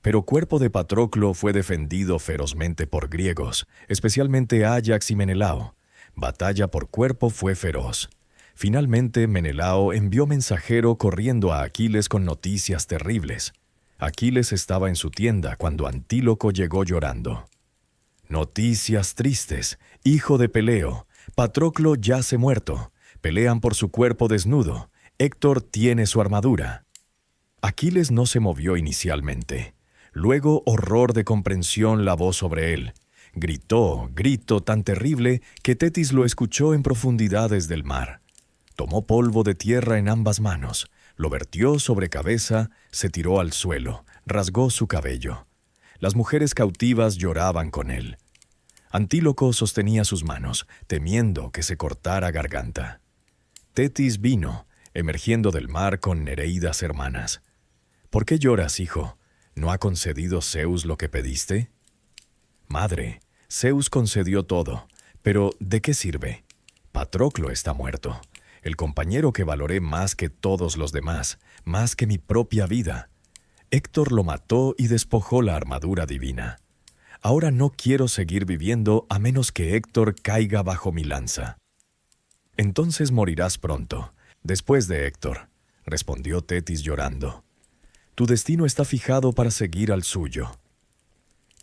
Pero cuerpo de Patroclo fue defendido ferozmente por griegos, especialmente Áyax y Menelao. Batalla por cuerpo fue feroz. Finalmente Menelao envió mensajero corriendo a Aquiles con noticias terribles. Aquiles estaba en su tienda cuando Antíloco llegó llorando. «Noticias tristes, hijo de Peleo. Patroclo yace muerto. Pelean por su cuerpo desnudo. Héctor tiene su armadura». Aquiles no se movió inicialmente. Luego horror de comprensión lavó sobre él. Gritó, grito tan terrible que Tetis lo escuchó en profundidades del mar. Tomó polvo de tierra en ambas manos, lo vertió sobre cabeza, se tiró al suelo, rasgó su cabello. Las mujeres cautivas lloraban con él. Antíloco sostenía sus manos, temiendo que se cortara garganta. Tetis vino, emergiendo del mar con Nereidas hermanas. «¿Por qué lloras, hijo? ¿No ha concedido Zeus lo que pediste?» «Madre, Zeus concedió todo, pero ¿de qué sirve? Patroclo está muerto, el compañero que valoré más que todos los demás, más que mi propia vida. Héctor lo mató y despojó la armadura divina. Ahora no quiero seguir viviendo a menos que Héctor caiga bajo mi lanza». «Entonces morirás pronto, después de Héctor», respondió Tetis llorando. «Tu destino está fijado para seguir al suyo».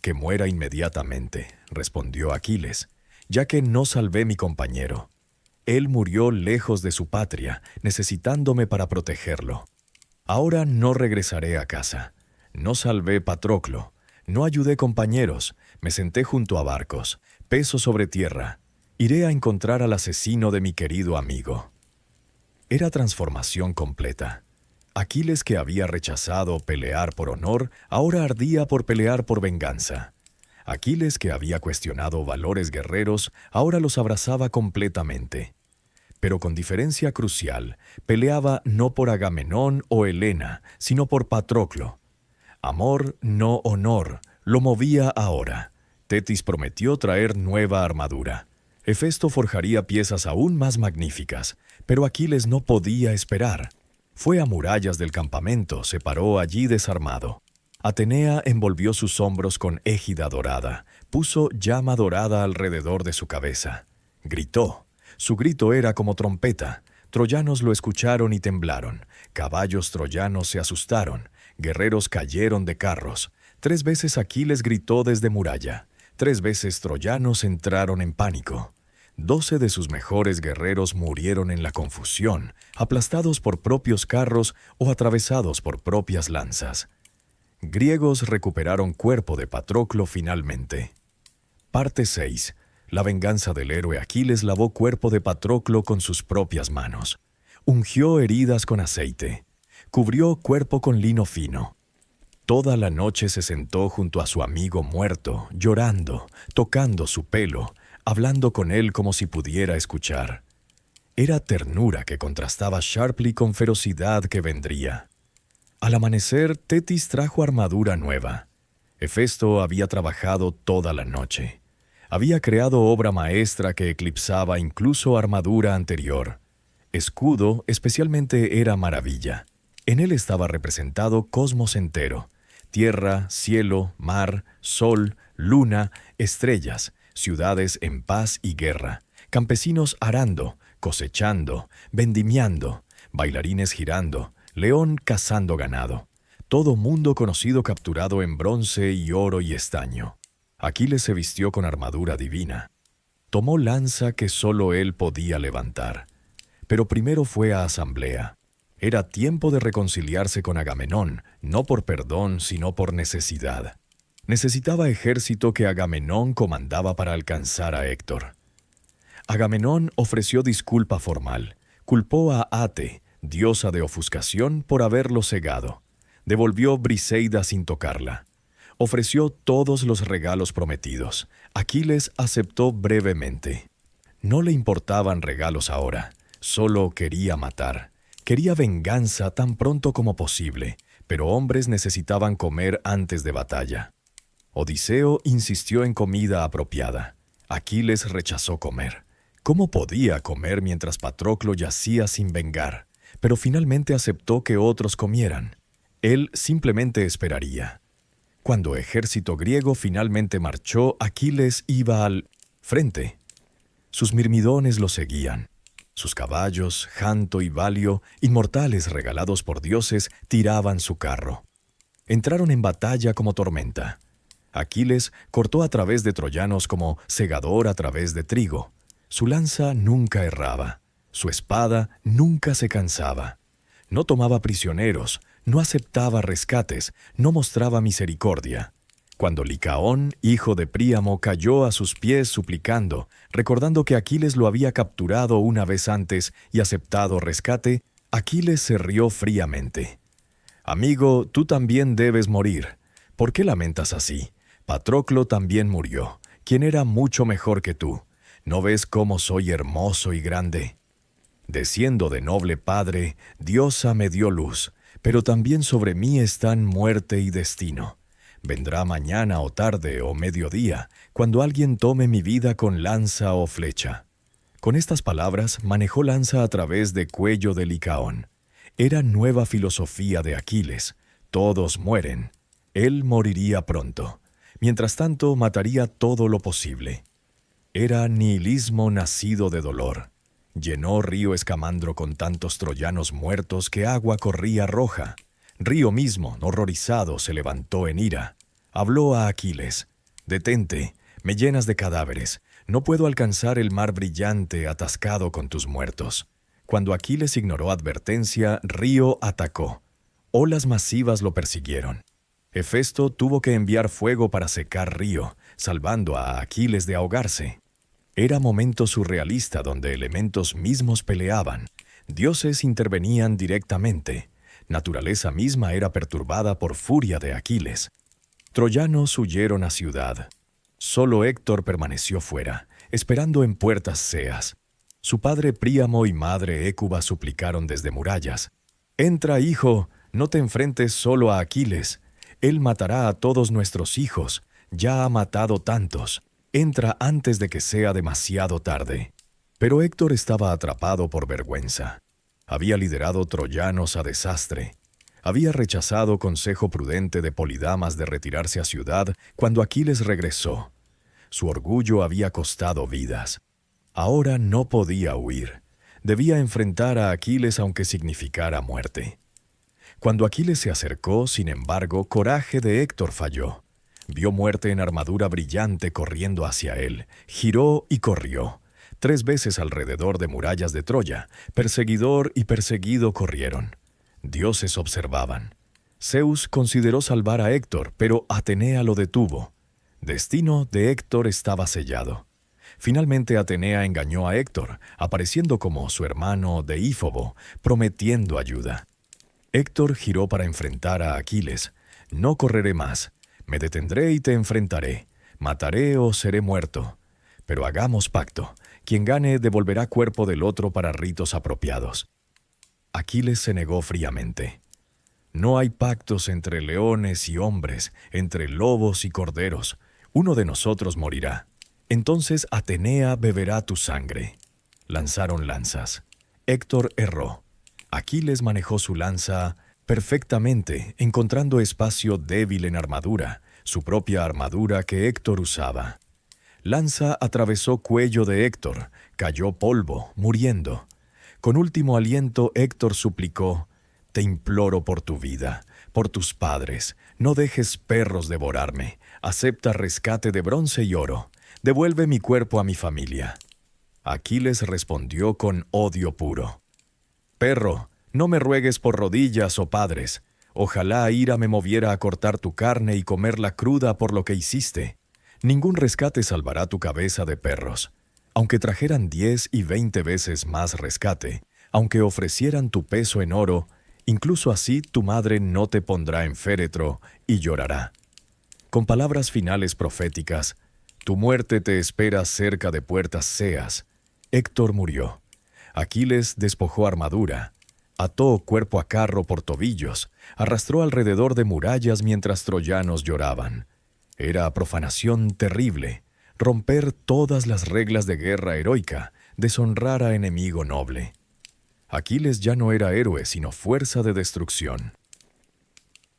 «Que muera inmediatamente», respondió Aquiles, «ya que no salvé mi compañero. Él murió lejos de su patria, necesitándome para protegerlo. Ahora no regresaré a casa. No salvé Patroclo, no ayudé compañeros, me senté junto a barcos, peso sobre tierra. Iré a encontrar al asesino de mi querido amigo». Era transformación completa. Aquiles, que había rechazado pelear por honor, ahora ardía por pelear por venganza. Aquiles, que había cuestionado valores guerreros, ahora los abrazaba completamente. Pero con diferencia crucial, peleaba no por Agamenón o Helena, sino por Patroclo. Amor, no honor, lo movía ahora. Tetis prometió traer nueva armadura. Hefesto forjaría piezas aún más magníficas, pero Aquiles no podía esperar. Fue a murallas del campamento, se paró allí desarmado. Atenea envolvió sus hombros con égida dorada, puso llama dorada alrededor de su cabeza. Gritó. Su grito era como trompeta. Troyanos lo escucharon y temblaron. Caballos troyanos se asustaron. Guerreros cayeron de carros. 3 veces Aquiles gritó desde muralla. 3 veces troyanos entraron en pánico. 12 de sus mejores guerreros murieron en la confusión, aplastados por propios carros o atravesados por propias lanzas. Griegos recuperaron cuerpo de Patroclo finalmente. Parte 6. La venganza del héroe Aquiles lavó cuerpo de Patroclo con sus propias manos. Ungió heridas con aceite. Cubrió cuerpo con lino fino. Toda la noche se sentó junto a su amigo muerto, llorando, tocando su pelo, hablando con él como si pudiera escuchar. Era ternura que contrastaba sharply con ferocidad que vendría. Al amanecer, Tetis trajo armadura nueva. Hefesto había trabajado toda la noche. Había creado obra maestra que eclipsaba incluso armadura anterior. Escudo especialmente era maravilla. En él estaba representado cosmos entero: tierra, cielo, mar, sol, luna, estrellas, ciudades en paz y guerra, campesinos arando, cosechando, vendimiando, bailarines girando, león cazando ganado, todo mundo conocido capturado en bronce y oro y estaño. Aquiles se vistió con armadura divina. Tomó lanza que solo él podía levantar. Pero primero fue a asamblea. Era tiempo de reconciliarse con Agamenón, no por perdón, sino por necesidad. Necesitaba ejército que Agamenón comandaba para alcanzar a Héctor. Agamenón ofreció disculpa formal. Culpó a Ate, diosa de ofuscación, por haberlo cegado. Devolvió Briseida sin tocarla. Ofreció todos los regalos prometidos. Aquiles aceptó brevemente. No le importaban regalos ahora. Solo quería matar. Quería venganza tan pronto como posible, pero hombres necesitaban comer antes de batalla. Odiseo insistió en comida apropiada. Aquiles rechazó comer. ¿Cómo podía comer mientras Patroclo yacía sin vengar? Pero finalmente aceptó que otros comieran. Él simplemente esperaría. Cuando ejército griego finalmente marchó, Aquiles iba al frente. Sus mirmidones lo seguían. Sus caballos, Janto y Valio, inmortales regalados por dioses, tiraban su carro. Entraron en batalla como tormenta. Aquiles cortó a través de troyanos como segador a través de trigo. Su lanza nunca erraba. Su espada nunca se cansaba. No tomaba prisioneros, no aceptaba rescates, no mostraba misericordia. Cuando Licaón, hijo de Príamo, cayó a sus pies suplicando, recordando que Aquiles lo había capturado una vez antes y aceptado rescate, Aquiles se rió fríamente. «Amigo, tú también debes morir. ¿Por qué lamentas así? Patroclo también murió, quien era mucho mejor que tú. ¿No ves cómo soy hermoso y grande? Desciendo de noble padre, diosa me dio luz, pero también sobre mí están muerte y destino. Vendrá mañana o tarde o mediodía, cuando alguien tome mi vida con lanza o flecha». Con estas palabras manejó lanza a través de cuello de Licaón. Era nueva filosofía de Aquiles. Todos mueren. Él moriría pronto. Mientras tanto, mataría todo lo posible. Era nihilismo nacido de dolor. Llenó río Escamandro con tantos troyanos muertos que agua corría roja. Río mismo, horrorizado, se levantó en ira. Habló a Aquiles: «Detente, me llenas de cadáveres. No puedo alcanzar el mar brillante atascado con tus muertos». Cuando Aquiles ignoró advertencia, Río atacó. Olas masivas lo persiguieron. Hefesto tuvo que enviar fuego para secar Río, salvando a Aquiles de ahogarse. Era momento surrealista donde elementos mismos peleaban. Dioses intervenían directamente. Naturaleza misma era perturbada por furia de Aquiles. Troyanos huyeron a ciudad. Solo Héctor permaneció fuera, esperando en puertas ceas. Su padre Príamo y madre Hécuba suplicaron desde murallas: «Entra, hijo, no te enfrentes solo a Aquiles. Él matará a todos nuestros hijos. Ya ha matado tantos. Entra antes de que sea demasiado tarde». Pero Héctor estaba atrapado por vergüenza. Había liderado troyanos a desastre. Había rechazado consejo prudente de Polidamas de retirarse a ciudad cuando Aquiles regresó. Su orgullo había costado vidas. Ahora no podía huir. Debía enfrentar a Aquiles aunque significara muerte. Cuando Aquiles se acercó, sin embargo, coraje de Héctor falló. Vio muerte en armadura brillante corriendo hacia él. Giró y corrió. 3 veces alrededor de murallas de Troya. Perseguidor y perseguido corrieron. Dioses observaban. Zeus consideró salvar a Héctor, pero Atenea lo detuvo. Destino de Héctor estaba sellado. Finalmente Atenea engañó a Héctor, apareciendo como su hermano Deífobo, prometiendo ayuda. Héctor giró para enfrentar a Aquiles. No correré más. Me detendré y te enfrentaré. Mataré o seré muerto. Pero hagamos pacto. Quien gane devolverá cuerpo del otro para ritos apropiados. Aquiles se negó fríamente. No hay pactos entre leones y hombres, entre lobos y corderos. Uno de nosotros morirá. Entonces Atenea beberá tu sangre. Lanzaron lanzas. Héctor erró. Aquiles manejó su lanza perfectamente, encontrando espacio débil en armadura, su propia armadura que Héctor usaba. Lanza atravesó cuello de Héctor, cayó polvo, muriendo. Con último aliento Héctor suplicó: «Te imploro por tu vida, por tus padres, no dejes perros devorarme, acepta rescate de bronce y oro, devuelve mi cuerpo a mi familia». Aquiles respondió con odio puro: «Perro, no me ruegues por rodillas, oh padres. Ojalá ira me moviera a cortar tu carne y comerla cruda por lo que hiciste. Ningún rescate salvará tu cabeza de perros. Aunque trajeran 10 y 20 veces más rescate, aunque ofrecieran tu peso en oro, incluso así tu madre no te pondrá en féretro y llorará». Con palabras finales proféticas: «Tu muerte te espera cerca de puertas Ceas». Héctor murió. Aquiles despojó armadura, ató cuerpo a carro por tobillos, arrastró alrededor de murallas mientras troyanos lloraban. Era profanación terrible, romper todas las reglas de guerra heroica, deshonrar a enemigo noble. Aquiles ya no era héroe, sino fuerza de destrucción.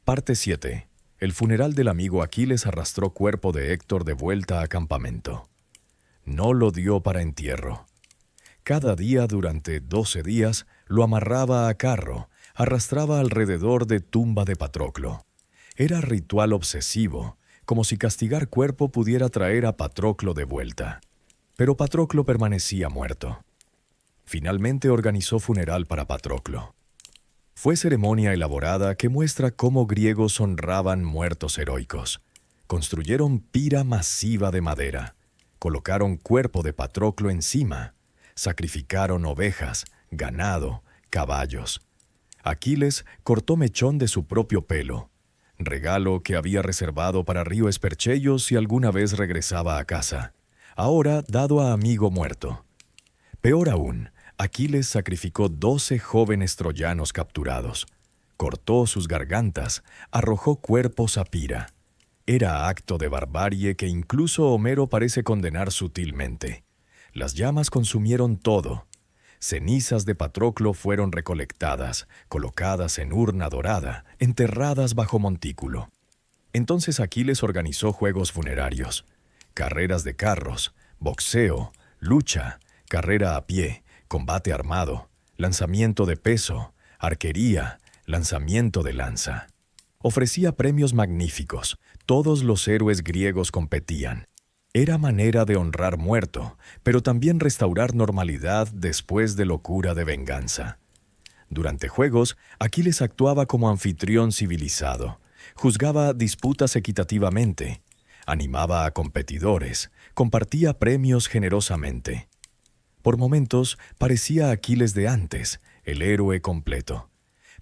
Parte 7. El funeral del amigo Aquiles arrastró cuerpo de Héctor de vuelta a campamento. No lo dio para entierro. Cada día durante 12 días lo amarraba a carro, arrastraba alrededor de tumba de Patroclo. Era ritual obsesivo, como si castigar cuerpo pudiera traer a Patroclo de vuelta. Pero Patroclo permanecía muerto. Finalmente organizó funeral para Patroclo. Fue ceremonia elaborada que muestra cómo griegos honraban muertos heroicos. Construyeron pira masiva de madera, colocaron cuerpo de Patroclo encima, sacrificaron ovejas, ganado, caballos. Aquiles cortó mechón de su propio pelo, regalo que había reservado para Río Espercheio si alguna vez regresaba a casa, ahora dado a amigo muerto. Peor aún, Aquiles sacrificó 12 jóvenes troyanos capturados, cortó sus gargantas, arrojó cuerpos a pira. Era acto de barbarie que incluso Homero parece condenar sutilmente. Las llamas consumieron todo. Cenizas de Patroclo fueron recolectadas, colocadas en urna dorada, enterradas bajo montículo. Entonces Aquiles organizó juegos funerarios, carreras de carros, boxeo, lucha, carrera a pie, combate armado, lanzamiento de peso, arquería, lanzamiento de lanza. Ofrecía premios magníficos. Todos los héroes griegos competían. Era manera de honrar muerto, pero también restaurar normalidad después de locura de venganza. Durante juegos, Aquiles actuaba como anfitrión civilizado, juzgaba disputas equitativamente, animaba a competidores, compartía premios generosamente. Por momentos parecía Aquiles de antes, el héroe completo.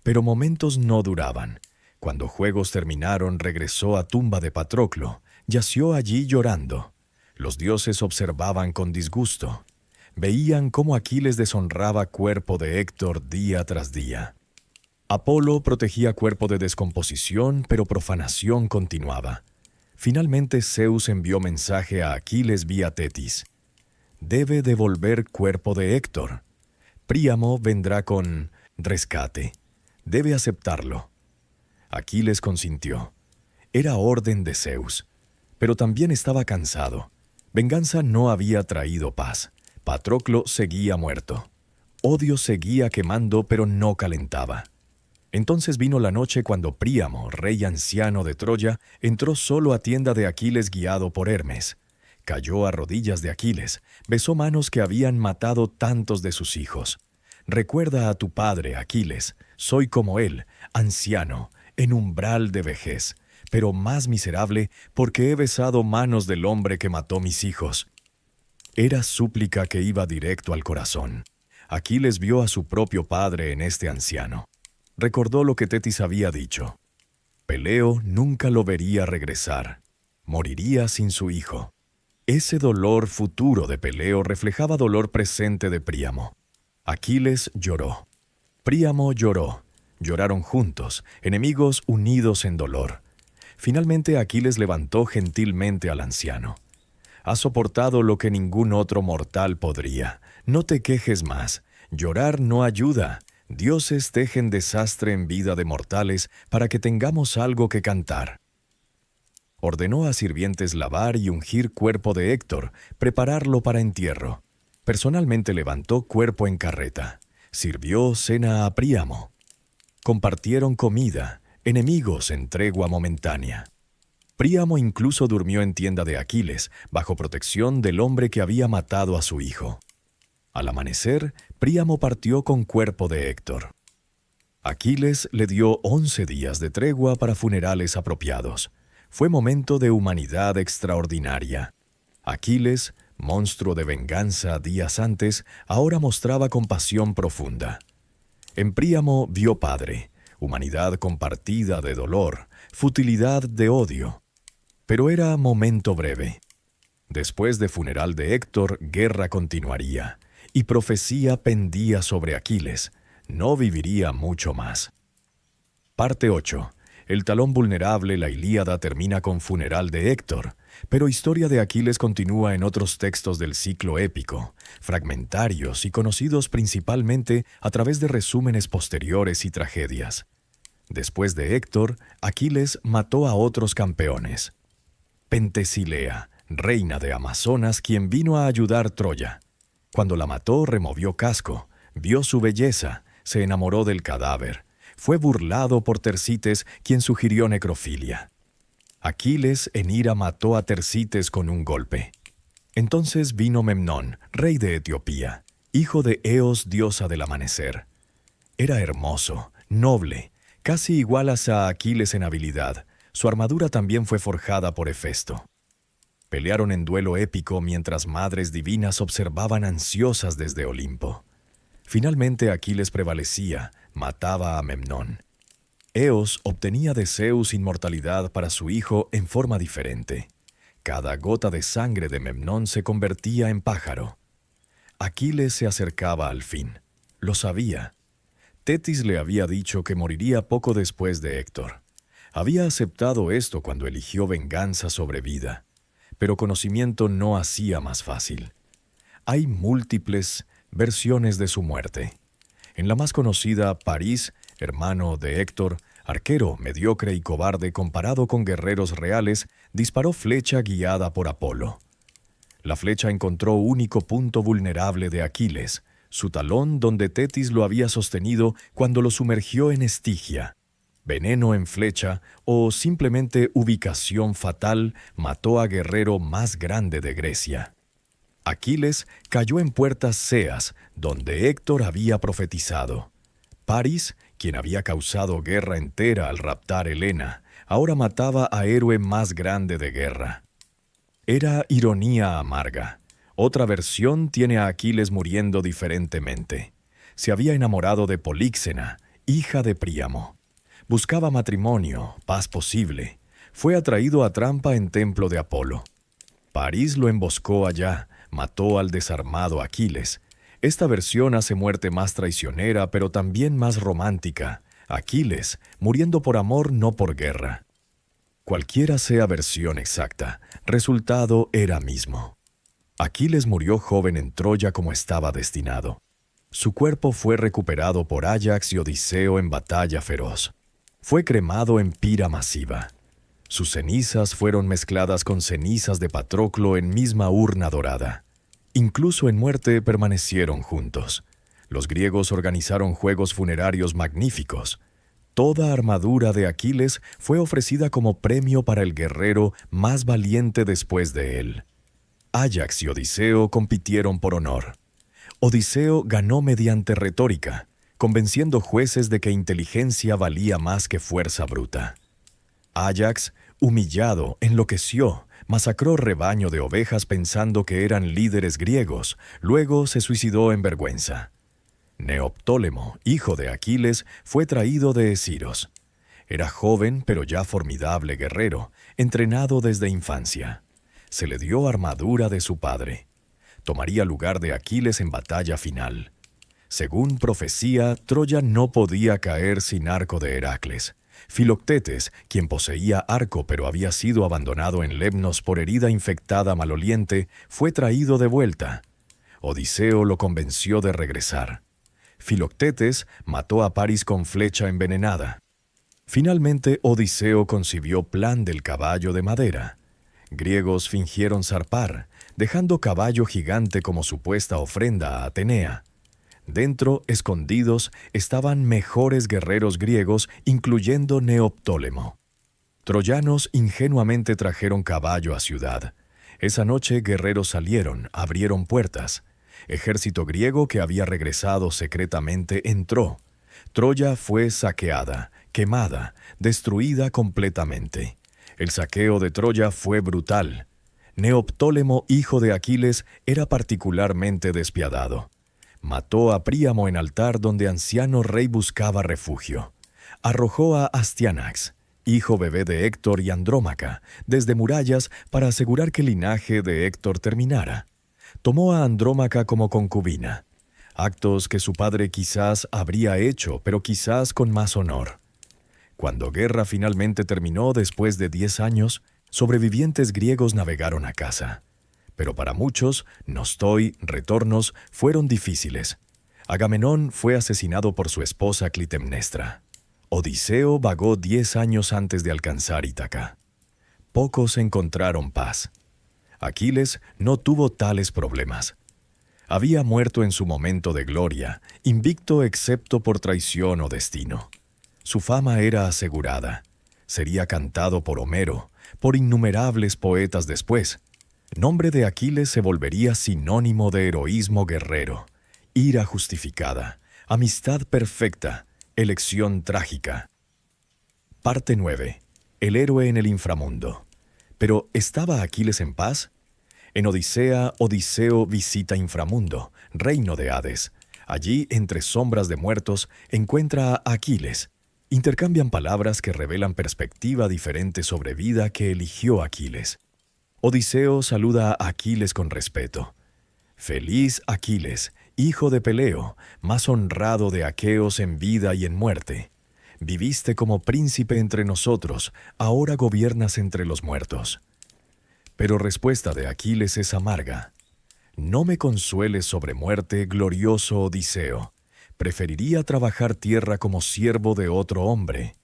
Pero momentos no duraban. Cuando juegos terminaron, regresó a tumba de Patroclo, yació allí llorando. Los dioses observaban con disgusto. Veían cómo Aquiles deshonraba cuerpo de Héctor día tras día. Apolo protegía cuerpo de descomposición, pero profanación continuaba. Finalmente Zeus envió mensaje a Aquiles vía Tetis. Debe devolver cuerpo de Héctor. Príamo vendrá con rescate. Debe aceptarlo. Aquiles consintió. Era orden de Zeus, pero también estaba cansado. Venganza no había traído paz. Patroclo seguía muerto. Odio seguía quemando, pero no calentaba. Entonces vino la noche cuando Príamo, rey anciano de Troya, entró solo a tienda de Aquiles guiado por Hermes. Cayó a rodillas de Aquiles, besó manos que habían matado tantos de sus hijos. Recuerda a tu padre, Aquiles, soy como él, anciano, en umbral de vejez, pero más miserable porque he besado manos del hombre que mató mis hijos. Era súplica que iba directo al corazón. Aquiles vio a su propio padre en este anciano. Recordó lo que Tetis había dicho. Peleo nunca lo vería regresar. Moriría sin su hijo. Ese dolor futuro de Peleo reflejaba dolor presente de Príamo. Aquiles lloró. Príamo lloró. Lloraron juntos, enemigos unidos en dolor. Finalmente Aquiles levantó gentilmente al anciano. Has soportado lo que ningún otro mortal podría. No te quejes más. Llorar no ayuda. Dioses tejen desastre en vida de mortales para que tengamos algo que cantar. Ordenó a sirvientes lavar y ungir cuerpo de Héctor, prepararlo para entierro. Personalmente levantó cuerpo en carreta. Sirvió cena a Príamo. Compartieron comida, enemigos en tregua momentánea. Príamo incluso durmió en tienda de Aquiles, bajo protección del hombre que había matado a su hijo. Al amanecer, Príamo partió con cuerpo de Héctor. Aquiles le dio 11 días de tregua para funerales apropiados. Fue momento de humanidad extraordinaria. Aquiles, monstruo de venganza días antes, ahora mostraba compasión profunda. En Príamo vio padre, humanidad compartida de dolor, futilidad de odio. Pero era momento breve. Después de funeral de Héctor, guerra continuaría, y profecía pendía sobre Aquiles. No viviría mucho más. Parte 8. El talón vulnerable, la Ilíada, termina con funeral de Héctor, pero historia de Aquiles continúa en otros textos del ciclo épico, fragmentarios y conocidos principalmente a través de resúmenes posteriores y tragedias. Después de Héctor, Aquiles mató a otros campeones. Pentesilea, reina de Amazonas, quien vino a ayudar Troya. Cuando la mató, removió casco, vio su belleza, se enamoró del cadáver. Fue burlado por Tersites, quien sugirió necrofilia. Aquiles, en ira, mató a Tersites con un golpe. Entonces vino Memnón, rey de Etiopía, hijo de Eos, diosa del amanecer. Era hermoso, noble, casi igual a Aquiles en habilidad. Su armadura también fue forjada por Hefesto. Pelearon en duelo épico mientras madres divinas observaban ansiosas desde Olimpo. Finalmente Aquiles prevalecía, mataba a Memnón. Eos obtenía de Zeus inmortalidad para su hijo en forma diferente. Cada gota de sangre de Memnón se convertía en pájaro. Aquiles se acercaba al fin. Lo sabía. Tetis le había dicho que moriría poco después de Héctor. Había aceptado esto cuando eligió venganza sobre vida. Pero conocimiento no hacía más fácil. Hay múltiples versiones de su muerte. En la más conocida, París, hermano de Héctor, arquero mediocre y cobarde comparado con guerreros reales, disparó flecha guiada por Apolo. La flecha encontró único punto vulnerable de Aquiles, su talón donde Tetis lo había sostenido cuando lo sumergió en Estigia. Veneno en flecha o simplemente ubicación fatal mató a guerrero más grande de Grecia. Aquiles cayó en puertas Ceas, donde Héctor había profetizado. París, quien había causado guerra entera al raptar Helena, ahora mataba a héroe más grande de guerra. Era ironía amarga. Otra versión tiene a Aquiles muriendo diferentemente. Se había enamorado de Políxena, hija de Príamo. Buscaba matrimonio, paz posible. Fue atraído a trampa en templo de Apolo. París lo emboscó allá, mató al desarmado Aquiles. Esta versión hace muerte más traicionera, pero también más romántica. Aquiles, muriendo por amor, no por guerra. Cualquiera sea versión exacta, resultado era mismo. Aquiles murió joven en Troya como estaba destinado. Su cuerpo fue recuperado por Áyax y Odiseo en batalla feroz. Fue cremado en pira masiva. Sus cenizas fueron mezcladas con cenizas de Patroclo en misma urna dorada. Incluso en muerte permanecieron juntos. Los griegos organizaron juegos funerarios magníficos. Toda armadura de Aquiles fue ofrecida como premio para el guerrero más valiente después de él. Áyax y Odiseo compitieron por honor. Odiseo ganó mediante retórica. convenciendo jueces de que inteligencia valía más que fuerza bruta. Áyax, humillado, enloqueció, masacró rebaño de ovejas pensando que eran líderes griegos, luego se suicidó en vergüenza. Neoptólemo, hijo de Aquiles, fue traído de Esiros. Era joven, pero ya formidable guerrero, entrenado desde infancia. Se le dio armadura de su padre. Tomaría lugar de Aquiles en batalla final. Según profecía, Troya no podía caer sin arco de Heracles. Filoctetes, quien poseía arco pero había sido abandonado en Lemnos por herida infectada maloliente, fue traído de vuelta. Odiseo lo convenció de regresar. Filoctetes mató a Paris con flecha envenenada. Finalmente, Odiseo concibió plan del caballo de madera. Griegos fingieron zarpar, dejando caballo gigante como supuesta ofrenda a Atenea. Dentro, escondidos, estaban mejores guerreros griegos, incluyendo Neoptólemo. Troyanos ingenuamente trajeron caballo a ciudad. Esa noche guerreros salieron, abrieron puertas. Ejército griego que había regresado secretamente entró. Troya fue saqueada, quemada, destruida completamente. El saqueo de Troya fue brutal. Neoptólemo, hijo de Aquiles, era particularmente despiadado. Mató a Príamo en altar donde anciano rey buscaba refugio. Arrojó a Astianax, hijo bebé de Héctor y Andrómaca, desde murallas para asegurar que el linaje de Héctor terminara. Tomó a Andrómaca como concubina. Actos que su padre quizás habría hecho, pero quizás con más honor. Cuando guerra finalmente terminó después de 10 años, sobrevivientes griegos navegaron a casa. Pero para muchos, nostoi, retornos, fueron difíciles. Agamenón fue asesinado por su esposa Clitemnestra. Odiseo vagó 10 años antes de alcanzar Ítaca. Pocos encontraron paz. Aquiles no tuvo tales problemas. Había muerto en su momento de gloria, invicto excepto por traición o destino. Su fama era asegurada. Sería cantado por Homero, por innumerables poetas después. Nombre de Aquiles se volvería sinónimo de heroísmo guerrero, ira justificada, amistad perfecta, elección trágica. Parte 9. El héroe en el inframundo. Pero, ¿estaba Aquiles en paz? En Odisea, Odiseo visita inframundo, reino de Hades. Allí, entre sombras de muertos, encuentra a Aquiles. Intercambian palabras que revelan perspectiva diferente sobre vida que eligió Aquiles. Odiseo saluda a Aquiles con respeto. Feliz Aquiles, hijo de Peleo, más honrado de aqueos en vida y en muerte. Viviste como príncipe entre nosotros, ahora gobiernas entre los muertos. Pero respuesta de Aquiles es amarga. No me consueles sobre muerte, glorioso Odiseo. Preferiría trabajar tierra como siervo de otro hombre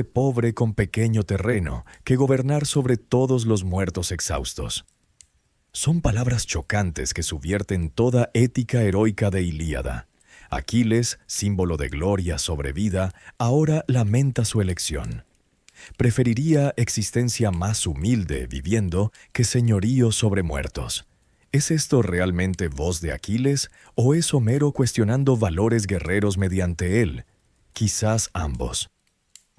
pobre con pequeño terreno, que gobernar sobre todos los muertos exhaustos. Son palabras chocantes que subvierten toda ética heroica de Ilíada. Aquiles, símbolo de gloria sobre vida, ahora lamenta su elección. Preferiría existencia más humilde viviendo que señorío sobre muertos. ¿Es esto realmente voz de Aquiles o es Homero cuestionando valores guerreros mediante él? Quizás ambos.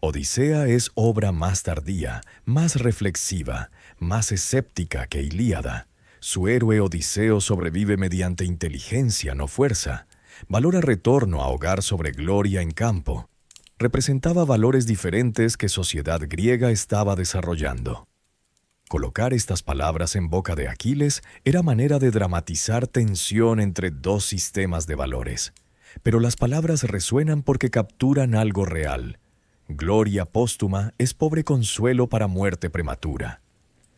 Odisea es obra más tardía, más reflexiva, más escéptica que Ilíada. Su héroe Odiseo sobrevive mediante inteligencia, no fuerza. Valora retorno a hogar sobre gloria en campo. Representaba valores diferentes que sociedad griega estaba desarrollando. Colocar estas palabras en boca de Aquiles era manera de dramatizar tensión entre dos sistemas de valores. Pero las palabras resuenan porque capturan algo real. Gloria póstuma es pobre consuelo para muerte prematura.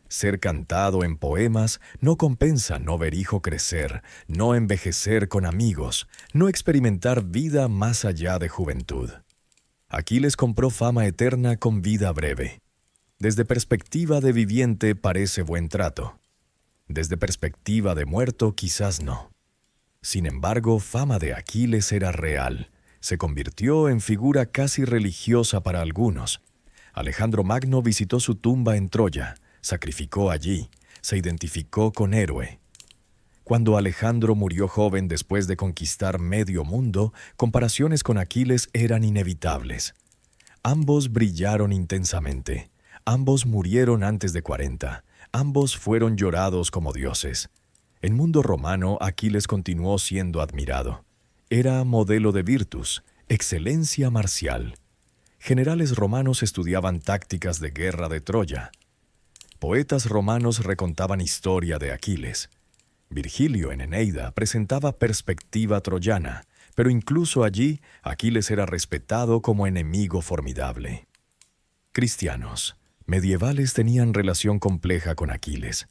Ser cantado en poemas no compensa no ver hijo crecer, no envejecer con amigos, no experimentar vida más allá de juventud. Aquiles compró fama eterna con vida breve. Desde perspectiva de viviente parece buen trato. Desde perspectiva de muerto quizás no. Sin embargo, fama de Aquiles era real. Se convirtió en figura casi religiosa para algunos. Alejandro Magno visitó su tumba en Troya, sacrificó allí, se identificó con héroe. Cuando Alejandro murió joven después de conquistar medio mundo, comparaciones con Aquiles eran inevitables. Ambos brillaron intensamente. Ambos murieron antes de 40. Ambos fueron llorados como dioses. En mundo romano, Aquiles continuó siendo admirado. Era modelo de virtus, excelencia marcial. Generales romanos estudiaban tácticas de guerra de Troya. Poetas romanos recontaban historia de Aquiles. Virgilio en Eneida presentaba perspectiva troyana, pero incluso allí Aquiles era respetado como enemigo formidable. Cristianos medievales tenían relación compleja con Aquiles.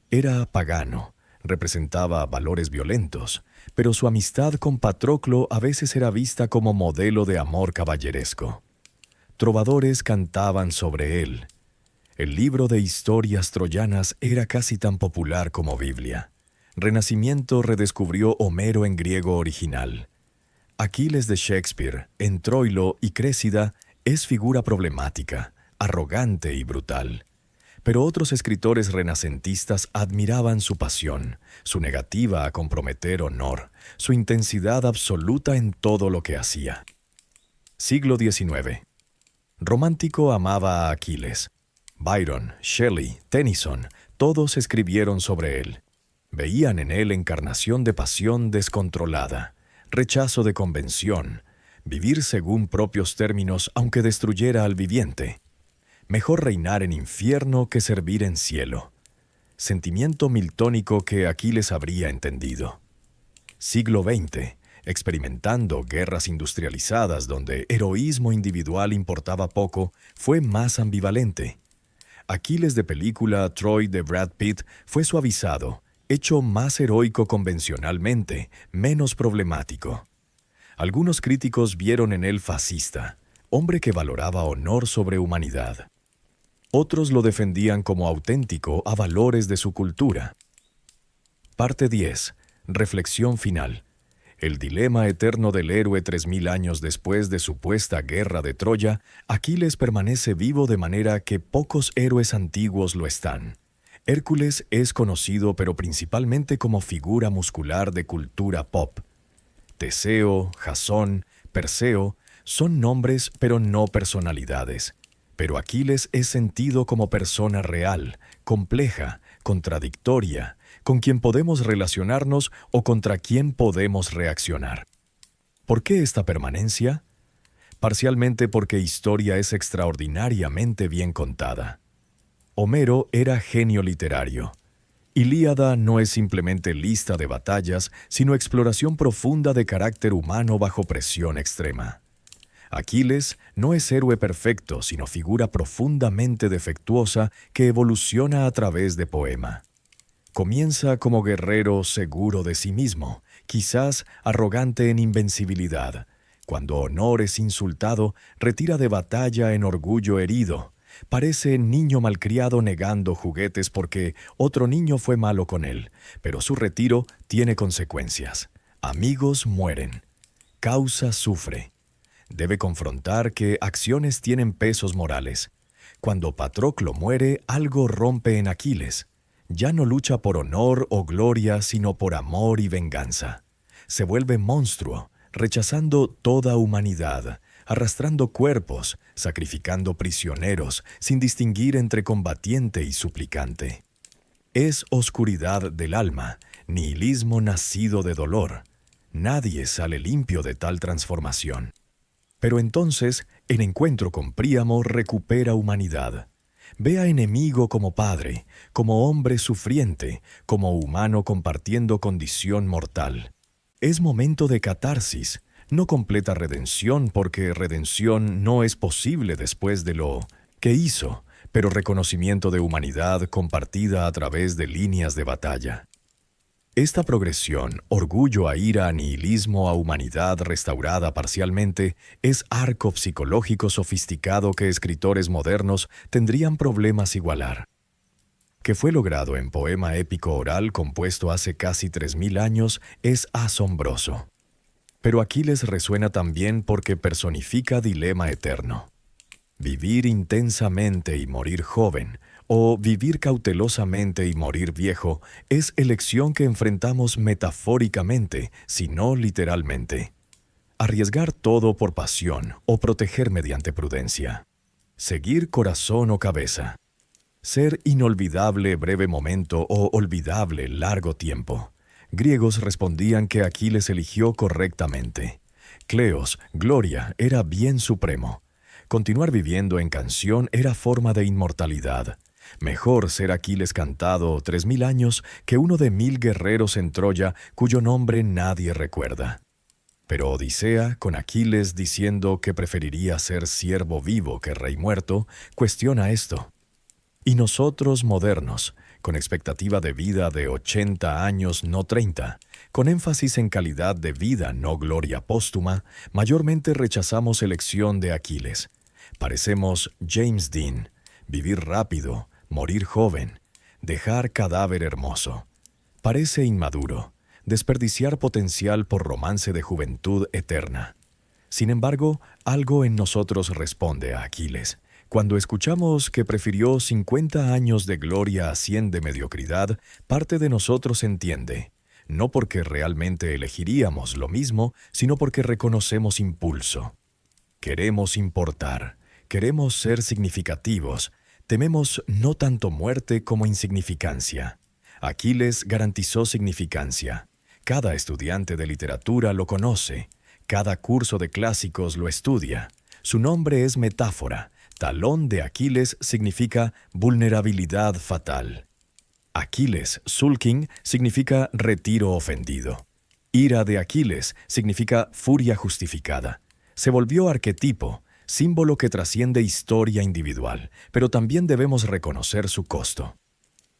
Era pagano, representaba valores violentos, pero su amistad con Patroclo a veces era vista como modelo de amor caballeresco. Trovadores cantaban sobre él. El libro de historias troyanas era casi tan popular como Biblia. Renacimiento redescubrió Homero en griego original. Aquiles de Shakespeare, en Troilo y Créssida, es figura problemática, arrogante y brutal. Pero otros escritores renacentistas admiraban su pasión, su negativa a comprometer honor, su intensidad absoluta en todo lo que hacía. Siglo XIX. Romántico amaba a Aquiles. Byron, Shelley, Tennyson, todos escribieron sobre él. Veían en él encarnación de pasión descontrolada, rechazo de convención, vivir según propios términos aunque destruyera al viviente. Mejor reinar en infierno que servir en cielo. Sentimiento miltónico que Aquiles habría entendido. Siglo XX, experimentando guerras industrializadas donde heroísmo individual importaba poco, fue más ambivalente. Aquiles de película Troy de Brad Pitt fue suavizado, hecho más heroico convencionalmente, menos problemático. Algunos críticos vieron en él fascista, hombre que valoraba honor sobre humanidad. Otros lo defendían como auténtico a valores de su cultura. Parte 10. Reflexión final. El dilema eterno del héroe 3000 años después de supuesta guerra de Troya, Aquiles permanece vivo de manera que pocos héroes antiguos lo están. Hércules es conocido pero principalmente como figura muscular de cultura pop. Teseo, Jasón, Perseo son nombres pero no personalidades. Pero Aquiles es sentido como persona real, compleja, contradictoria, con quien podemos relacionarnos o contra quien podemos reaccionar. ¿Por qué esta permanencia? Parcialmente porque historia es extraordinariamente bien contada. Homero era genio literario. Ilíada no es simplemente lista de batallas, sino exploración profunda de carácter humano bajo presión extrema. Aquiles no es héroe perfecto, sino figura profundamente defectuosa que evoluciona a través de poema. Comienza como guerrero seguro de sí mismo, quizás arrogante en invencibilidad. Cuando honor es insultado, retira de batalla en orgullo herido. Parece niño malcriado negando juguetes porque otro niño fue malo con él, pero su retiro tiene consecuencias. Amigos mueren. Causa sufre. Debe confrontar que acciones tienen pesos morales. Cuando Patroclo muere, algo rompe en Aquiles. Ya no lucha por honor o gloria, sino por amor y venganza. Se vuelve monstruo, rechazando toda humanidad, arrastrando cuerpos, sacrificando prisioneros, sin distinguir entre combatiente y suplicante. Es oscuridad del alma, nihilismo nacido de dolor. Nadie sale limpio de tal transformación. Pero entonces, en encuentro con Príamo, recupera humanidad. Ve a enemigo como padre, como hombre sufriente, como humano compartiendo condición mortal. Es momento de catarsis, no completa redención porque redención no es posible después de lo que hizo, pero reconocimiento de humanidad compartida a través de líneas de batalla. Esta progresión, orgullo a ira, nihilismo a humanidad restaurada parcialmente, es arco psicológico sofisticado que escritores modernos tendrían problemas igualar. Que fue logrado en poema épico oral compuesto hace casi 3000 años es asombroso. Pero Aquiles resuena también porque personifica dilema eterno. Vivir intensamente y morir joven, o vivir cautelosamente y morir viejo es elección que enfrentamos metafóricamente, si no literalmente. Arriesgar todo por pasión o proteger mediante prudencia. Seguir corazón o cabeza. Ser inolvidable breve momento o olvidable largo tiempo. Griegos respondían que Aquiles eligió correctamente. Cleos, gloria, era bien supremo. Continuar viviendo en canción era forma de inmortalidad. Mejor ser Aquiles cantado 3000 años que uno de 1000 guerreros en Troya cuyo nombre nadie recuerda. Pero Odisea, con Aquiles diciendo que preferiría ser siervo vivo que rey muerto, cuestiona esto. Y nosotros modernos, con expectativa de vida de 80 años, no 30, con énfasis en calidad de vida, no gloria póstuma, mayormente rechazamos elección de Aquiles. Parecemos James Dean, vivir rápido, morir joven, dejar cadáver hermoso. Parece inmaduro, desperdiciar potencial por romance de juventud eterna. Sin embargo, algo en nosotros responde a Aquiles. Cuando escuchamos que prefirió 50 años de gloria a 100 de mediocridad, parte de nosotros entiende, no porque realmente elegiríamos lo mismo, sino porque reconocemos impulso. Queremos importar, queremos ser significativos, tememos no tanto muerte como insignificancia. Aquiles garantizó significancia. Cada estudiante de literatura lo conoce, cada curso de clásicos lo estudia. Su nombre es metáfora. Talón de Aquiles significa vulnerabilidad fatal. Aquiles, sulking, significa retiro ofendido. Ira de Aquiles significa furia justificada. Se volvió arquetipo, símbolo que trasciende historia individual, pero también debemos reconocer su costo.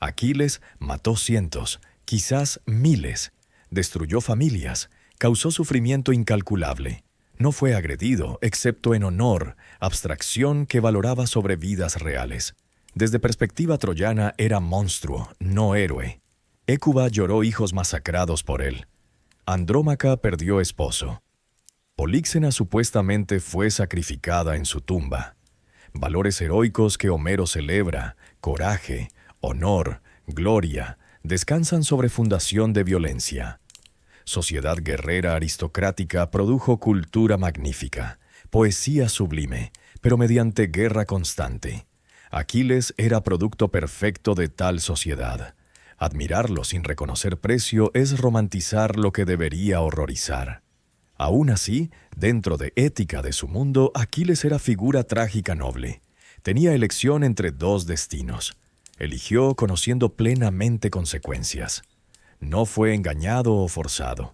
Aquiles mató cientos, quizás miles, destruyó familias, causó sufrimiento incalculable. No fue agredido, excepto en honor, abstracción que valoraba sobre vidas reales. Desde perspectiva troyana era monstruo, no héroe. Hécuba lloró hijos masacrados por él. Andrómaca perdió esposo. Políxena supuestamente fue sacrificada en su tumba. Valores heroicos que Homero celebra, coraje, honor, gloria, descansan sobre fundación de violencia. Sociedad guerrera aristocrática produjo cultura magnífica, poesía sublime, pero mediante guerra constante. Aquiles era producto perfecto de tal sociedad. Admirarlo sin reconocer precio es romantizar lo que debería horrorizar. Aún así, dentro de ética de su mundo, Aquiles era figura trágica noble. Tenía elección entre dos destinos. Eligió conociendo plenamente consecuencias. No fue engañado o forzado.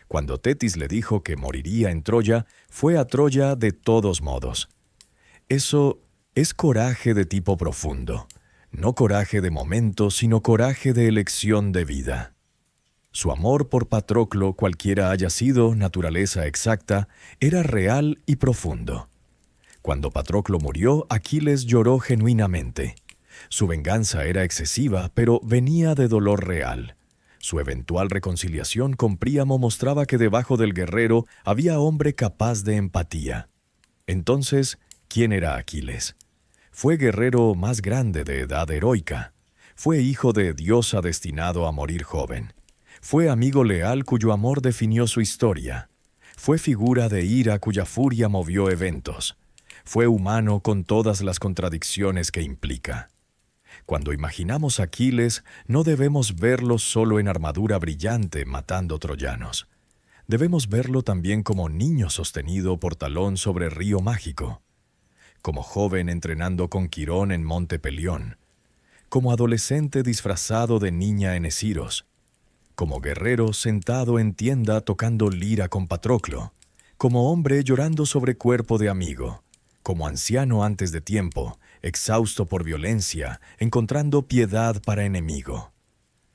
Cuando Tetis le dijo que moriría en Troya, fue a Troya de todos modos. Eso es coraje de tipo profundo. No coraje de momento, sino coraje de elección de vida. Su amor por Patroclo, cualquiera haya sido naturaleza exacta, era real y profundo. Cuando Patroclo murió, Aquiles lloró genuinamente. Su venganza era excesiva, pero venía de dolor real. Su eventual reconciliación con Príamo mostraba que debajo del guerrero había hombre capaz de empatía. Entonces, ¿quién era Aquiles? Fue guerrero más grande de edad heroica. Fue hijo de diosa destinado a morir joven. Fue amigo leal cuyo amor definió su historia. Fue figura de ira cuya furia movió eventos. Fue humano con todas las contradicciones que implica. Cuando imaginamos a Aquiles, no debemos verlo solo en armadura brillante matando troyanos. Debemos verlo también como niño sostenido por talón sobre río mágico, como joven entrenando con Quirón en Monte Pelión, como adolescente disfrazado de niña en Esiros, como guerrero sentado en tienda tocando lira con Patroclo, como hombre llorando sobre cuerpo de amigo, como anciano antes de tiempo, exhausto por violencia, encontrando piedad para enemigo,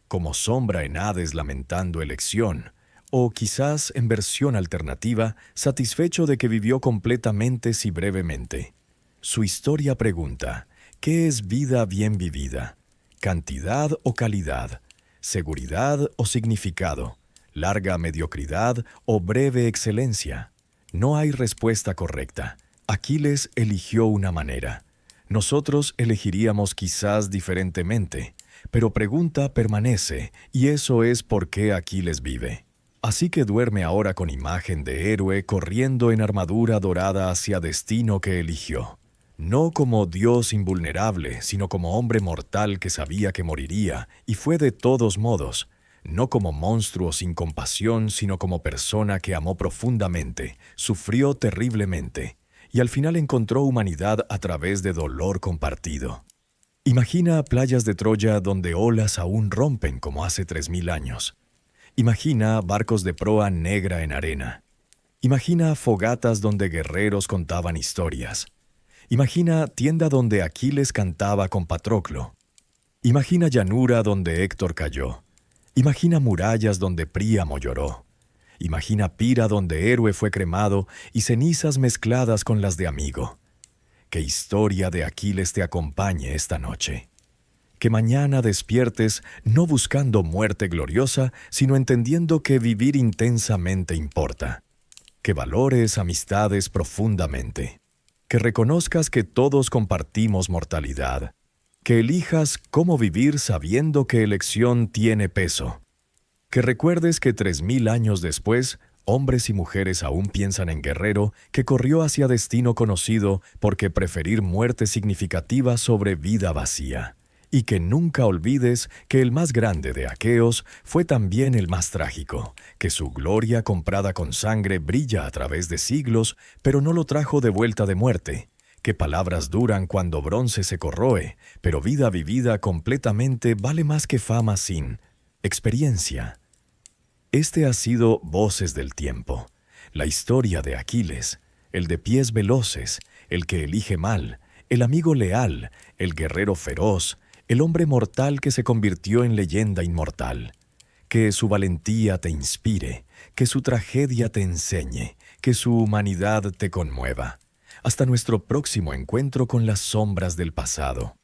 como sombra en Hades lamentando elección, o quizás en versión alternativa, satisfecho de que vivió completamente si brevemente. Su historia pregunta, ¿qué es vida bien vivida? ¿Cantidad o calidad? ¿Seguridad o significado? ¿Larga mediocridad o breve excelencia? No hay respuesta correcta. Aquiles eligió una manera. Nosotros elegiríamos quizás diferentemente, pero pregunta permanece, y eso es por qué Aquiles vive. Así que duerme ahora con imagen de héroe corriendo en armadura dorada hacia destino que eligió. No como Dios invulnerable, sino como hombre mortal que sabía que moriría, y fue de todos modos. No como monstruo sin compasión, sino como persona que amó profundamente, sufrió terriblemente, y al final encontró humanidad a través de dolor compartido. Imagina playas de Troya donde olas aún rompen como hace 3000 años. Imagina barcos de proa negra en arena. Imagina fogatas donde guerreros contaban historias. Imagina tienda donde Aquiles cantaba con Patroclo. Imagina llanura donde Héctor cayó. Imagina murallas donde Príamo lloró. Imagina pira donde héroe fue cremado y cenizas mezcladas con las de amigo. Que historia de Aquiles te acompañe esta noche. Que mañana despiertes no buscando muerte gloriosa, sino entendiendo que vivir intensamente importa. Que valores amistades profundamente. Que reconozcas que todos compartimos mortalidad. Que elijas cómo vivir sabiendo que elección tiene peso. Que recuerdes que 3000 años después, hombres y mujeres aún piensan en guerrero que corrió hacia destino conocido porque preferir muerte significativa sobre vida vacía. Y que nunca olvides que el más grande de aqueos fue también el más trágico, que su gloria comprada con sangre brilla a través de siglos, pero no lo trajo de vuelta de muerte, que palabras duran cuando bronce se corroe, pero vida vivida completamente vale más que fama sin experiencia. Este ha sido Voces del Tiempo, la historia de Aquiles, el de pies veloces, el que elige mal, el amigo leal, el guerrero feroz, el hombre mortal que se convirtió en leyenda inmortal. Que su valentía te inspire, que su tragedia te enseñe, que su humanidad te conmueva. Hasta nuestro próximo encuentro con las sombras del pasado.